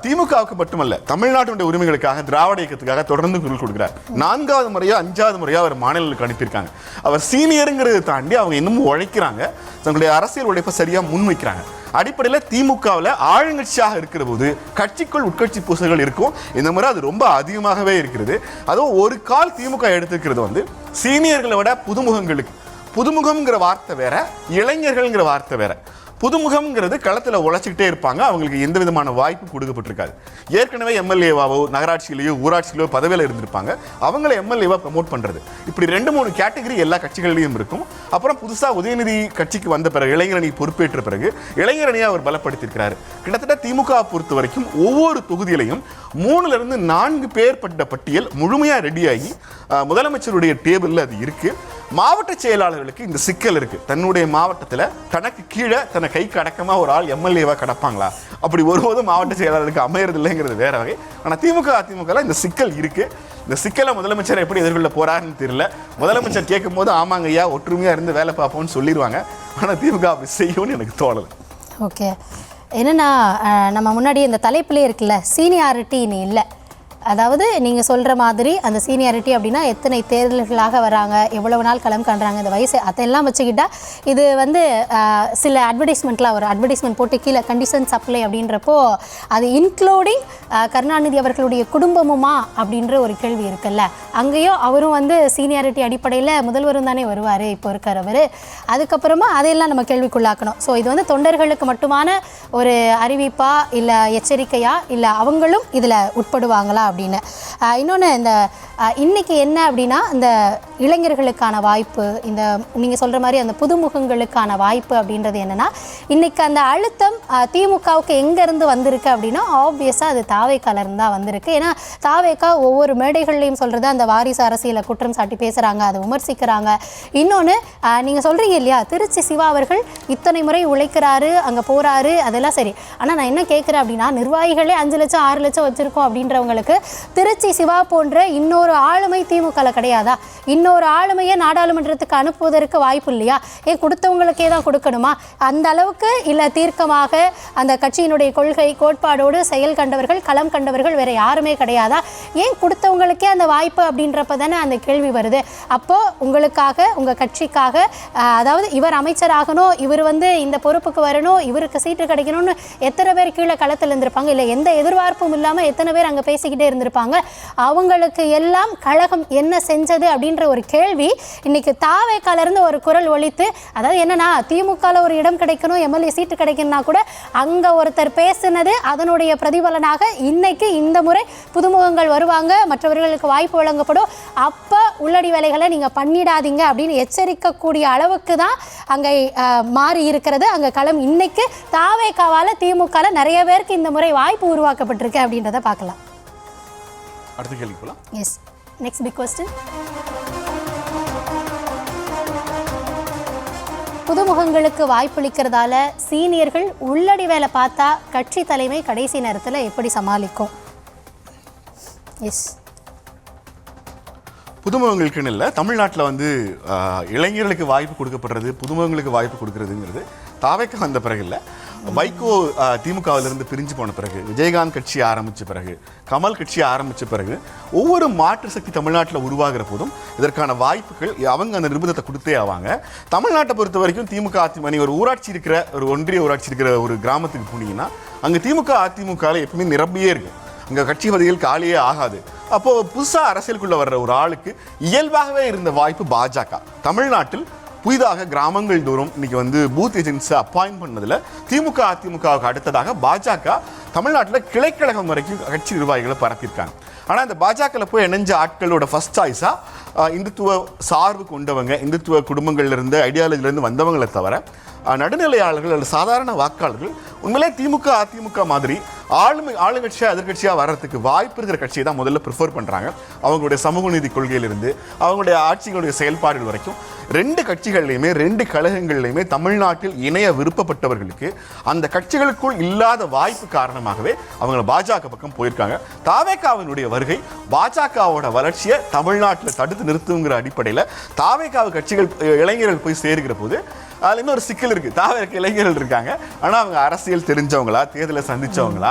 திமுகவுக்கு மட்டுமல்ல தமிழ்நாட்டுடைய உரிமைகளுக்காக திராவிட இயக்கத்துக்காக தொடர்ந்து குரல் கொடுக்கிறார். 4வது முறையோ 5வது முறையோ அவர் மாநிலங்களுக்கு அனுப்பியிருக்காங்க. அவர் சீனியருங்கிறத தாண்டி அவங்க இன்னமும் உழைக்கிறாங்க, தங்களுடைய அரசியல் உழைப்பை சரியாக முன்வைக்கிறாங்க. அடிப்படையில் திமுகவில் ஆளுங்கட்சியாக இருக்கிற போது கட்சிக்குள் உட்கட்சி பூசல்கள் இருக்கும். இந்த முறை அது ரொம்ப அதிகமாகவே இருக்கிறது. அதுவும் ஒரு கால் திமுக எடுத்துக்கிறது சீனியர்களை விட புதுமுகம்ங்கிற வார்த்தை வேற, இளைஞர்கள்ங்கிற வார்த்தை வேற. புதுமுகம்ங்கிறது களத்தில் உழைச்சிக்கிட்டே இருப்பாங்க, அவங்களுக்கு எந்த விதமான வாய்ப்பு கொடுக்கப்பட்டிருக்காது. ஏற்கனவே எம்எல்ஏவாவோ நகராட்சியிலேயோ ஊராட்சியிலோ பதவியில் இருந்திருப்பாங்க, அவங்கள எம்எல்ஏவா ப்ரமோட் பண்ணுறது, இப்படி 2-3 கேட்டகரி எல்லா கட்சிகள்லையும் இருக்கும். அப்புறம் புதுசாக உதயநிதி கட்சிக்கு வந்த பிறகு, இளைஞரணி பொறுப்பேற்ற பிறகு இளைஞரணியை அவர் பலப்படுத்தியிருக்கிறார். கிட்டத்தட்ட திமுக பொறுத்த வரைக்கும் ஒவ்வொரு தொகுதியிலையும் 3 to 4 பேர் பட்ட பட்டியல் முழுமையாக ரெடியாகி முதலமைச்சருடைய டேபிளில் அது இருக்குது. மாவட்ட செயலாளர்களுக்கு இந்த சிக்கல் இருக்கு. தன்னுடைய மாவட்டத்தில் தனக்கு கீழே தன்னை கைக்கு அடக்கமா ஒரு ஆள் எம்எல்ஏவா கிடப்பாங்களா? அப்படி ஒருபோதும் மாவட்ட செயலாளருக்கு அமையறது இல்லைங்கிறது வேற வகை. ஆனால் திமுக அதிமுக இந்த சிக்கல் இருக்கு. இந்த சிக்கலை முதலமைச்சர் எப்படி எதிர்கொள்ள போறாருன்னு தெரியல. முதலமைச்சர் கேட்கும் போது ஆமாங்க ஐயா ஒற்றுமையா இருந்து வேலை பார்ப்போம்னு சொல்லிடுவாங்க. ஆனால் திமுக அப்படி செய்யும்னு எனக்கு தோணலை. ஓகே, என்னன்னா நம்ம முன்னாடி இந்த தலைப்பிலே இருக்குல்ல, சீனியாரிட்டி இனி இல்லை. அதாவது நீங்கள் சொல்கிற மாதிரி அந்த சீனியாரிட்டி அப்படின்னா எத்தனை தேர்தல்களாக வராங்க, எவ்வளவு நாள் களம் காண்றாங்க, இந்த வயசு அதெல்லாம் வச்சுக்கிட்டா இது சில அட்வர்டைஸ்மெண்ட்லாம் ஒரு அட்வர்டைஸ்மெண்ட் போட்டு கீழே கண்டிஷன் சப்ளை அப்படின்றப்போ அது இன்க்ளூடிங் கருணாநிதி அவர்களுடைய குடும்பமுமா அப்படின்ற ஒரு கேள்வி இருக்குல்ல. அங்கேயும் அவரும் சீனியாரிட்டி அடிப்படையில் முதல்வரும் தானே வருவார் இப்போ இருக்கிறவர். அதுக்கப்புறமா அதையெல்லாம் நம்ம கேள்விக்குள்ளாக்கணும். ஸோ இது தொண்டர்களுக்கு மட்டுமான ஒரு அறிவிப்பா இல்லை எச்சரிக்கையா இல்லை அவங்களும் இதில் உட்படுவாங்களா அப்படின்னு. இன்னொன்று இன்னைக்கு என்ன அப்படின்னா இந்த இளைஞர்களுக்கான வாய்ப்பு, இந்த நீங்கள் சொல்கிற மாதிரி அந்த புதுமுகங்களுக்கான வாய்ப்பு அப்படின்றது என்னென்னா இன்றைக்கி அந்த அழுத்தம் திமுகவுக்கு எங்கேருந்து வந்திருக்கு அப்படின்னா ஆப்வியஸாக அது தாவேக்காலேருந்து தான் வந்திருக்கு. ஏன்னா தாவேக்கா ஒவ்வொரு மேடைகள்லையும் சொல்கிறது அந்த வாரிசு அரசியலை குற்றம் சாட்டி பேசுகிறாங்க, அதை விமர்சிக்கிறாங்க. இன்னொன்று நீங்கள் சொல்கிறீங்க இல்லையா, திருச்சி சிவா அவர்கள் இத்தனை முறை உழைக்கிறாரு, அங்கே போகிறாரு, அதெல்லாம் சரி. ஆனால் நான் என்ன கேட்குறேன் அப்படின்னா நிர்வாகிகளே 5 லட்சம் 6 லட்சம் வச்சுருக்கோம் அப்படின்றவங்களுக்கு திருச்சி சிவா போன்ற இன்னொரு ஆளுமை திமுக கிடையாதா? இன்னொரு ஆளுமையை நாடாளுமன்றத்துக்கு அனுப்புவதற்கு வாய்ப்பு இல்லையா? ஏன் கொடுத்தவங்களுக்கே தான் கொடுக்கணுமா? அந்த அளவுக்கு இல்லை தீர்க்கமாக அந்த கட்சியினுடைய கொள்கை கோட்பாடோடு செயல் கண்டவர்கள் களம் கண்டவர்கள் வேற யாருமே கிடையாதா? ஏன் கொடுத்தவங்களுக்கே அந்த வாய்ப்பு அப்படின்றப்ப தானே அந்த கேள்வி வருது. அப்போது உங்களுக்காக உங்கள் கட்சிக்காக அதாவது இவர் அமைச்சராகணும், இவர் இந்த பொறுப்புக்கு வரணும், இவருக்கு சீட்டு கிடைக்கணும்னு எத்தனை பேர் கீழே களத்தில் இருந்திருப்பாங்க? இல்லை எந்த எதிர்பார்ப்பும் இல்லாமல் எத்தனை பேர் அங்கே பேசிக்கிட்டே இருந்திருப்பாங்க? அவங்களுக்கு எல்லாம் கழகம் என்ன செஞ்சது அப்படின்ற ஒரு கேள்வி இன்னைக்கு தாவேக்காலிருந்து ஒரு குரல் ஒலித்து, அதாவது என்னன்னா திமுகவில் ஒரு இடம் கிடைக்கணும், எம்எல்ஏ சீட்டு கிடைக்கணும்னா கூட அங்கே ஒருத்தர் பேசுனது அதனுடைய பிரதிபலனாக இன்னைக்கு இந்த முறை புதுமுகங்கள் வருவாங்க, மற்றவர்களுக்கு வாய்ப்பு வழங்கப்படும், அப்போ உள்ளடி வேலைகளை நீங்கள் பண்ணிடாதீங்க அப்படின்னு எச்சரிக்கக்கூடிய அளவுக்கு தான் அங்கே மாறி இருக்கிறது அங்கே களம். இன்னைக்கு தாவேக்காவால் திமுகவில் நிறைய பேருக்கு இந்த முறை வாய்ப்பு உருவாக்கப்பட்டிருக்கு அப்படின்றத பார்க்கலாம். அடுத்த கேள்வி போலாம். Yes, next big question. புதுமுகங்களுக்கு வாய்ப்பளிக்கிறதால சீனியர்கள் உள்ளடி வேலை பார்த்தா கட்சி தலைமை கடைசி நேரத்தில் எப்படி சமாளிக்கும்? எஸ், புதுமுகங்களுக்குன்னு இல்லை, தமிழ்நாட்டில் இளைஞர்களுக்கு வாய்ப்பு கொடுக்கப்படுறது, புதுமுகங்களுக்கு வாய்ப்பு கொடுக்கறதுங்கிறது தாவேக்கா வந்த பிறகு இல்லை, வைகோ திமுகவிலிருந்து பிரிஞ்சு போன பிறகு, விஜயகாந்த் கட்சி ஆரம்பித்த பிறகு, கமல் கட்சி ஆரம்பித்த பிறகு ஒவ்வொரு மாற்று சக்தி தமிழ்நாட்டில் உருவாகிற போதும் இதற்கான வாய்ப்புகள் அவங்க அந்த நிர்பந்தத்தை கொடுத்தே ஆவாங்க. தமிழ்நாட்டை பொறுத்த வரைக்கும் திமுக அதிமுக ஒரு ஊராட்சி இருக்கிற ஒரு ஒன்றிய ஊராட்சி இருக்கிற ஒரு கிராமத்துக்கு போனீங்கன்னா அங்கே திமுக அதிமுகவில் எப்பவுமே நிரம்பியே இருக்கும், அங்கே கட்சி பதவிகள் காலியே ஆகாது. அப்போது புதுசாக அரசியலுக்குள்ளே வர்ற ஒரு ஆளுக்கு இயல்பாகவே இருந்த வாய்ப்பு பாஜக. தமிழ்நாட்டில் புதிதாக கிராமங்கள் தோறும் இன்னைக்கு பூத் ஏஜென்ட்ஸை அப்பாயிண்ட் பண்ணதில் திமுக அதிமுகவுக்கு அடுத்ததாக பாஜக தமிழ்நாட்டில் கிளைக்கழகம் வரைக்கும் கட்சி நிர்வாகிகளை பரப்பியிருக்காங்க. ஆனால் இந்த பாஜகவில் போய் இணைஞ்ச ஆட்களோட ஃபர்ஸ்ட் சாய்ஸாக இந்துத்துவ சார்பு கொண்டவங்க, இந்துத்துவ குடும்பங்கள்லேருந்து ஐடியாலஜிலேருந்து வந்தவங்களை தவிர நடுநிலையாளர்கள் அல்லது சாதாரண வாக்காளர்கள் உண்மையிலே திமுக அதிமுக மாதிரி ஆளுங்கட்சியாக எதிர்கட்சியாக வர்றதுக்கு வாய்ப்பு இருக்கிற கட்சியை தான் முதல்ல ப்ரிஃபர் பண்ணுறாங்க. அவங்களுடைய சமூக நீதி கொள்கையிலிருந்து அவங்களுடைய ஆட்சிகளுடைய செயல்பாடுகள் வரைக்கும் 2 கட்சிகள்லையுமே 2 கழகங்கள்லையுமே தமிழ்நாட்டில் இணைய விருப்பப்பட்டவர்களுக்கு அந்த கட்சிகளுக்குள் இல்லாத வாய்ப்பு காரணமாகவே அவங்க பாஜக பக்கம் போயிருக்காங்க. தாவேக்காவினுடைய வருகை பாஜகவோட வளர்ச்சியை தமிழ்நாட்டில் தடுத்து நிறுத்துங்கிற அடிப்படையில் தாவேக்காவு கட்சிகள் இளைஞர்கள் போய் சேருகிற போது அதில் இன்னொரு சிக்கல் இருக்குது. தாவேக்க இளைஞர்கள் இருக்காங்க, ஆனால் அவங்க அரசியல் தெரிஞ்சவங்களா, தேர்தலை சந்திச்சவங்களா,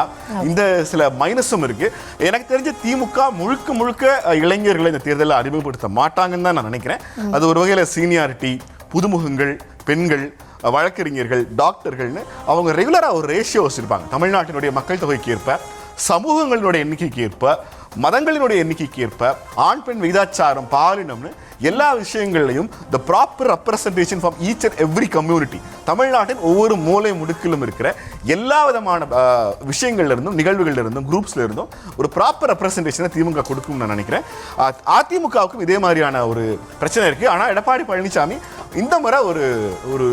இந்த சில மைனஸும் இருக்கு. எனக்கு தெரிஞ்ச திமுக முழுக்க இளைஞர்களை இந்த தேர்தலில் அறிமுகப்படுத்த மாட்டாங்கன்னு தான் நான் நினைக்கிறேன். அது ஒரு வகையில் சீனியாரிட்டி, புதுமுகங்கள், பெண்கள், வழக்கறிஞர்கள், டாக்டர்கள்னு அவங்க ரெகுலராக ஒரு ரேஷியோ வச்சிருப்பாங்க. தமிழ்நாட்டினுடைய மக்கள் தொகைக்கு ஏற்ப, சமூகங்களுடைய எண்ணிக்கைக்கு ஏற்ப, மதங்களினுடைய எண்ணிக்கைக்கு ஏற்ப ஆண் பெண் விகிதாச்சாரம், பாலினம்னு எல்லா விஷயங்கள்லையும் the proper representation from each and every community, தமிழ்நாட்டின் ஒவ்வொரு மூலை முடுக்கிலும் இருக்கிற எல்லா விதமான விஷயங்கள்ல இருந்தும், நிகழ்வுகள்ல இருந்தும், குரூப்ஸ்ல இருந்தும் ஒரு ப்ராப்பர் ரெப்ரசன்டேஷனை திமுக கொடுக்கும்னு நான் நினைக்கிறேன். அதிமுகவுக்கும் இதே மாதிரியான ஒரு பிரச்சனை இருக்கு. ஆனா எடப்பாடி பழனிசாமி இந்த முறை ஒரு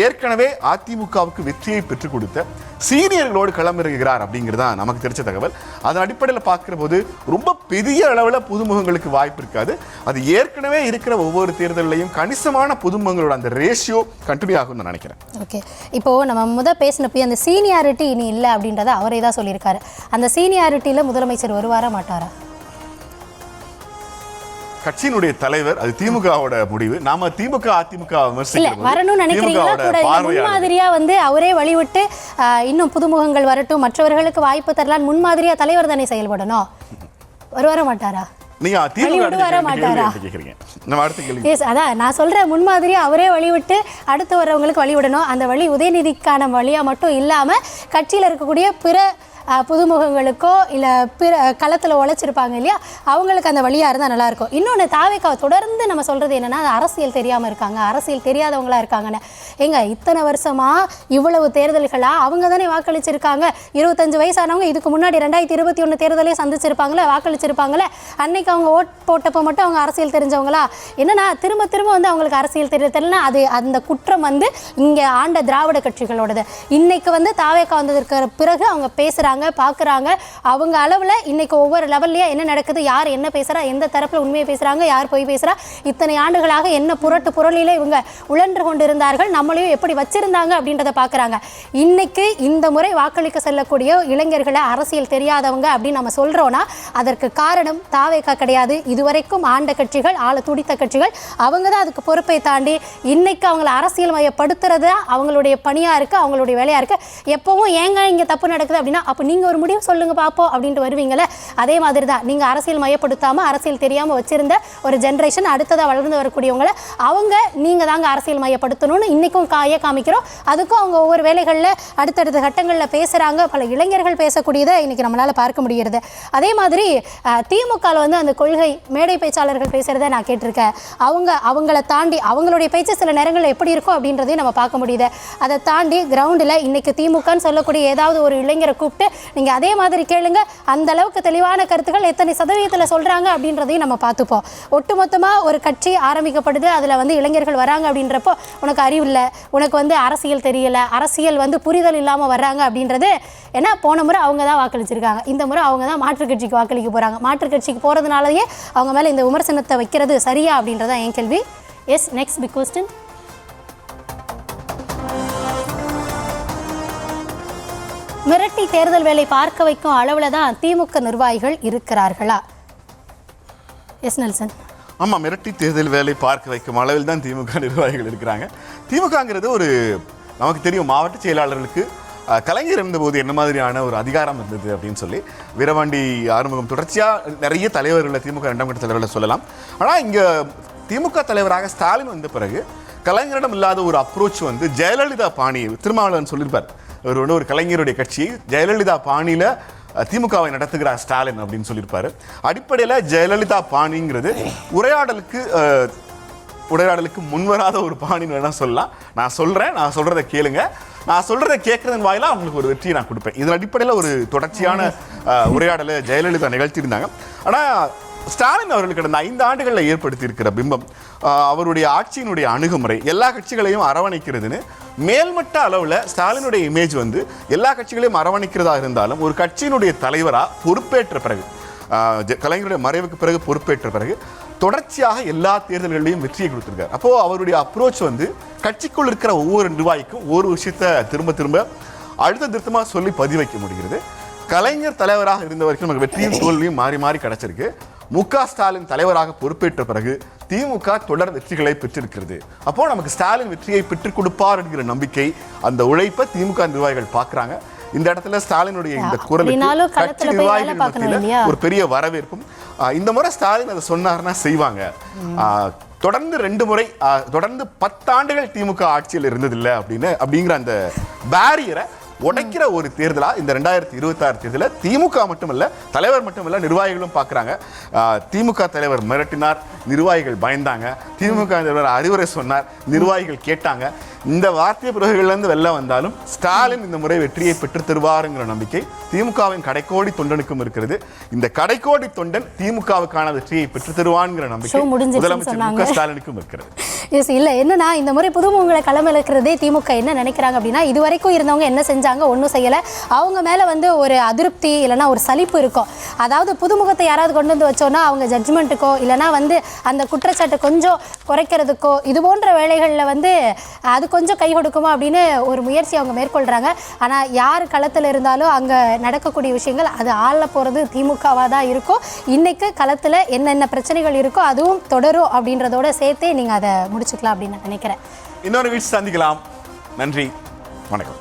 ஏற்கனவே அதிமுகவுக்கு வெற்றியை பெற்றுக் கொடுத்த சீனியர்களோடு களமிறங்குகிறார் அப்படிங்கிறது தான் நமக்கு தெரிஞ்ச தகவல். அதன் அடிப்படையில் பார்க்கிற போது ரொம்ப பெரிய அளவில் புதுமுகங்களுக்கு வாய்ப்பு இருக்காது. அது ஏற்கனவே இருக்கிற ஒவ்வொரு தேர்தலையும் கணிசமான புதுமுகங்களோட அந்த ரேஷியோ கண்டினியூ ஆகும்னு நான் நினைக்கிறேன். ஓகே, இப்போ நம்ம பேசினப்போ அந்த சீனியாரிட்டி இனி இல்லை அப்படின்றத அவரே தான் சொல்லியிருக்காரு. அந்த சீனியாரிட்டியில் முதலமைச்சர் வருவாரா மாட்டாரா? கட்சியினுடைய தலைவர், அது திமுகவோட முடிவு. நாம திமுக அதிமுக வரணும்னு நினைக்கிறீங்களா? கூட முன்மாதிரியா அவரே வழிவிட்டு இன்னும் புதுமுகங்கள் வரட்டும், மற்றவர்களுக்கு வாய்ப்பு தரலாம், முன்மாதிரியா தலைவர் தானே செயல்படணும். வருவார மாட்டாரா? அதான் நான் சொல்றேன், முன்மாதிரியா அவரே வழிவிட்டு அடுத்து வரவங்களுக்கு வழிவிடணும். அந்த வழி உதயநிதிக்கான வழியா மட்டும் இல்லாம கட்சியில இருக்கக்கூடிய பிற புதுமுகங்களுக்கோ இல்லை பிற களத்தில் உழைச்சிருப்பாங்க இல்லையா, அவங்களுக்கு அந்த வழியாக இருந்தால் நல்லாயிருக்கும். இன்னொன்று, தாவேக்காவை தொடர்ந்து நம்ம சொல்கிறது என்னென்னா, அது அரசியல் தெரியாமல் இருக்காங்க, அரசியல் தெரியாதவங்களா இருக்காங்கன்னு. இத்தனை வருஷமாக இவ்வளவு தேர்தல்களாக அவங்க தானே வாக்களிச்சிருக்காங்க. 25 வயசானவங்க இதுக்கு முன்னாடி 2021 தேர்தலே சந்திச்சிருப்பாங்களே, வாக்களிச்சிருப்பாங்களே. அன்னைக்கு அவங்க ஓட் போட்டப்போ மட்டும் அவங்க அரசியல் தெரிஞ்சவங்களா? என்னன்னா திரும்ப அவங்களுக்கு அரசியல் தெரியலன்னா அது அந்த குற்றம் இங்கே ஆண்ட திராவிட கட்சிகளோடது. இன்னைக்கு தாவேக்கா வந்ததற்கு பிறகு அவங்க பேசுகிறாங்க, பார்க்குறாங்க. அவங்க அளவில் இன்னைக்கு ஒவ்வொரு லெவல்லையா என்ன நடக்குது, யார் என்ன பேசுகிறா, எந்த தரப்பில் உண்மையை பேசுகிறாங்க, யார் போய் பேசுகிறா, இத்தனை ஆண்டுகளாக என்ன புரளிலே இவங்க உழன்று கொண்டு இருந்தார்கள், நம்மளையும் எப்படி வச்சிருந்தாங்க அப்படின்றத பார்க்குறாங்க. இன்னைக்கு இந்த முறை வாக்களிக்க செல்லக்கூடிய இளைஞர்களை அரசியல் தெரியாதவங்க அப்படின்னு நம்ம சொல்கிறோன்னா அதற்கு காரணம் தாவேக்கா கிடையாது. இதுவரைக்கும் ஆண்ட கட்சிகள், ஆள துடித்த கட்சிகள், அவங்க தான் அதுக்கு பொறுப்பை தாண்டி இன்னைக்கு அவங்களை அரசியல் மையப்படுத்துறது அவங்களுடைய பணியாக இருக்குது, அவங்களுடைய வேலையாக இருக்குது. எப்பவும் ஏங்க இங்கே தப்பு நடக்குது அப்படின்னா, அப்போ நீங்கள் ஒரு முடிவு சொல்லுங்க பார்ப்போம் அப்படின்ட்டு வருவீங்களே. அதே மாதிரி தான் நீங்கள் அரசியல் மையப்படுத்தாமல் அரசியல் தெரியாமல் வச்சிருந்த ஒரு ஜென்ரேஷன், அடுத்ததாக வளர்ந்து வரக்கூடியவங்களை அவங்க நீங்கள் தாங்க அரசியல் மையப்படுத்தணும்னு இன்றைக்கும் காமிக்கிறோம். அதுக்கும் அவங்க ஒவ்வொரு வேலைகளில் அடுத்தடுத்த கட்டங்களில் பேசுகிறாங்க. பல இளைஞர்கள் பேசக்கூடியதை இன்றைக்கி நம்மளால் பார்க்க முடிகிறது. அதே மாதிரி திமுகவில் அந்த கொள்கை மேடை பேச்சாளர்கள் பேசுகிறத நான் கேட்டிருக்கேன். அவங்கள தாண்டி அவங்களுடைய பேச்சு சில நேரங்களில் எப்படி இருக்கும் அப்படின்றதையும் நம்ம பார்க்க முடியுது. அதை தாண்டி கிரவுண்டில் இன்றைக்கி திமுகன்னு சொல்லக்கூடிய ஏதாவது ஒரு இளைஞரை கூப்பிட்டு நீங்கள் அதே மாதிரி கேளுங்க, அந்த அளவுக்கு தெளிவான கருத்துக்கள் எத்தனை சதவீதத்தில் சொல்கிறாங்க அப்படின்றதையும் நம்ம பார்த்துப்போம். ஒட்டுமொத்தமாக ஒரு கட்சி ஆரம்பிக்கப்படுது, அதில் இளைஞர்கள் வராங்க அப்படின்றப்போ உனக்கு அறிவு இல்லை, உனக்கு அரசியல் தெரியலை, அரசியல் புரிதல் இல்லாமல் வர்றாங்க அப்படின்றது. ஏன்னா போன முறை அவங்க தான் வாக்களிச்சிருக்காங்க, இந்த முறை அவங்க தான் மாற்றுக் கட்சிக்கு வாக்களிக்க போகிறாங்க. மாற்றுக் கட்சிக்கு போகிறதுனாலயே அவங்க மேலே இந்த விமர்சனத்தை வைக்கிறது சரியா அப்படின்றதான் என் கேள்வி. Yes, next big question. மிரட்டி தேர்தல் வேலை பார்க்க வைக்கும் அளவில் தான் திமுக நிர்வாகிகள் இருக்கிறார்களா? Yes Nelson. ஆமாம், மிரட்டி தேர்தல் வேலை பார்க்க வைக்கும் அளவில் தான் திமுக நிர்வாகிகள் இருக்கிறாங்க. திமுகங்கிறது நமக்கு தெரியும், மாவட்ட செயலாளர்களுக்கு கலைஞர் இருந்தபோது என்ன மாதிரியான ஒரு அதிகாரம் இருந்தது அப்படின்னு சொல்லி வீரபாண்டி ஆறுமுகம் தொடர்ச்சியாக நிறைய தலைவர்களை திமுக 2ஆம் கட்ட தலைவர்களை சொல்லலாம். ஆனால் இங்கே திமுக தலைவராக ஸ்டாலின் வந்த பிறகு கலைஞரிடம் இல்லாத ஒரு அப்ரோச் ஜெயலலிதா பாணி, திருமாவளவன் சொல்லியிருப்பார், ஒரு கலைஞருடைய கட்சி ஜெயலலிதா பாணியில் திமுகவை நடத்துகிறார் ஸ்டாலின் அப்படின்னு சொல்லியிருப்பாரு. அடிப்படையில் ஜெயலலிதா பாணிங்கிறது உரையாடலுக்கு முன்வராத ஒரு பாணின்னு வேணா சொல்லலாம். நான் சொல்கிறத கேளுங்க, நான் சொல்கிறத கேட்கறதன் வாயிலாக அவங்களுக்கு ஒரு வெற்றியை நான் கொடுப்பேன். இதன் அடிப்படையில் ஒரு தொடர்ச்சியான உரையாடலை ஜெயலலிதா நிகழ்த்தியிருந்தாங்க. ஆனால் ஸ்டாலின் அவர்கள் கடந்த 5 ஆண்டுகளில் ஏற்படுத்தி இருக்கிற பிம்பம், அவருடைய ஆட்சியினுடைய அணுகுமுறை, எல்லா கட்சிகளையும் அரவணைக்கிறதுன்னு மேல்மட்ட அளவில் ஸ்டாலினுடைய இமேஜ் எல்லா கட்சிகளையும் அரவணைக்கிறதா இருந்தாலும் ஒரு கட்சியினுடைய தலைவராக பொறுப்பேற்ற பிறகு, கலைஞருடைய மறைவுக்கு பிறகு பொறுப்பேற்ற பிறகு தொடர்ச்சியாக எல்லா தேர்தல்களிலையும் வெற்றியை கொடுத்துருக்காரு. அப்போது அவருடைய அப்ரோச் கட்சிக்குள் இருக்கிற ஒவ்வொரு நிர்வாகிக்கும் ஒரு விஷயத்தை திரும்ப திரும்ப அழுத்த திருத்தமாக சொல்லி பதிவு வைக்க முடிகிறது. கலைஞர் தலைவராக இருந்த வரைக்கும் நமக்கு வெற்றியும் தோல்வியும் மாறி மாறி கிடைச்சிருக்கு. மு.க. ஸ்டாலின் தலைவராக பொறுப்பேற்ற பிறகு திமுக தொடர் வெற்றிகளை பெற்றிருக்கிறது. அப்போ நமக்கு ஸ்டாலின் வெற்றியை பெற்றுக் கொடுப்பார் என்கிற நம்பிக்கை, அந்த உழைப்பை திமுக நிர்வாகிகள் பார்க்குறாங்க. இந்த இடத்துல ஸ்டாலினுடைய இந்த குரலுக்கு கட்சி நிர்வாகிகள் மத்தியில் ஒரு பெரிய வரவேற்பும், இந்த முறை ஸ்டாலின் அதை சொன்னார்னா செய்வாங்க. தொடர்ந்து 2 முறை, தொடர்ந்து 10 ஆண்டுகள் திமுக ஆட்சியில் இருந்ததில்லை அப்படிங்கிற அந்த பேரியரை உடைக்கிற ஒரு தேர்தலா இந்த 2026 தேர்தலில் திமுக மட்டுமல்ல, தலைவர் மட்டுமல்ல, நிர்வாகிகளும் பார்க்குறாங்க. திமுக தலைவர் மிரட்டினார், நிர்வாகிகள் பயந்தாங்க. திமுக தலைவர் அறிவுரை சொன்னார், நிர்வாகிகள் கேட்டாங்க. இந்த வார்த்தை பிறகுகள்லேருந்து வெளில வந்தாலும் ஸ்டாலின் இந்த முறை வெற்றியை பெற்று தருவாருங்கிற நம்பிக்கை திமுகவின் கடைக்கோடி தொண்டனுக்கும் இருக்கிறது. இந்த கடைக்கோடி தொண்டன் திமுகவுக்கான வெற்றியை பெற்று தருவான்ங்கிற நம்பிக்கை முதலமைச்சர் மு க ஸ்டாலினுக்கும் இருக்கிறது. இல்லை என்னன்னா, இந்த முறை புதுமுகங்களை களமிழக்கிறதே திமுக என்ன நினைக்கிறாங்க அப்படின்னா, இது வரைக்கும் இருந்தவங்க என்ன செஞ்சாங்க, ஒன்றும் செய்யலை, அவங்க மேலே வந்து ஒரு அதிருப்தி இல்லைனா ஒரு சலிப்பு இருக்கும். அதாவது புதுமுகத்தை யாராவது கொண்டு வந்து வச்சோன்னா அவங்க ஜட்ஜ்மெண்ட்டுக்கோ இல்லைனா வந்து அந்த குற்றச்சாட்டை கொஞ்சம் குறைக்கிறதுக்கோ இது போன்ற வேலைகளில் வந்து அது கொஞ்சம் கை கொடுக்குமா அப்படின்னு ஒரு முயற்சி அவங்க மேற்கொள்கிறாங்க. ஆனால் யார் களத்தில் இருந்தாலும் அங்கே நடக்கக்கூடிய விஷயங்கள் அது ஆள போகிறது திமுகவாக தான் இருக்கும். இன்றைக்கு களத்தில் என்னென்ன பிரச்சனைகள் இருக்கோ அதுவும் தொடரும் அப்படின்றதோட சேர்த்தே நீங்கள் அதை முடிச்சுக்கலாம் அப்படின்னு நான் நினைக்கிறேன். இன்னொரு வீட்டு சந்திக்கலாம். நன்றி, வணக்கம்.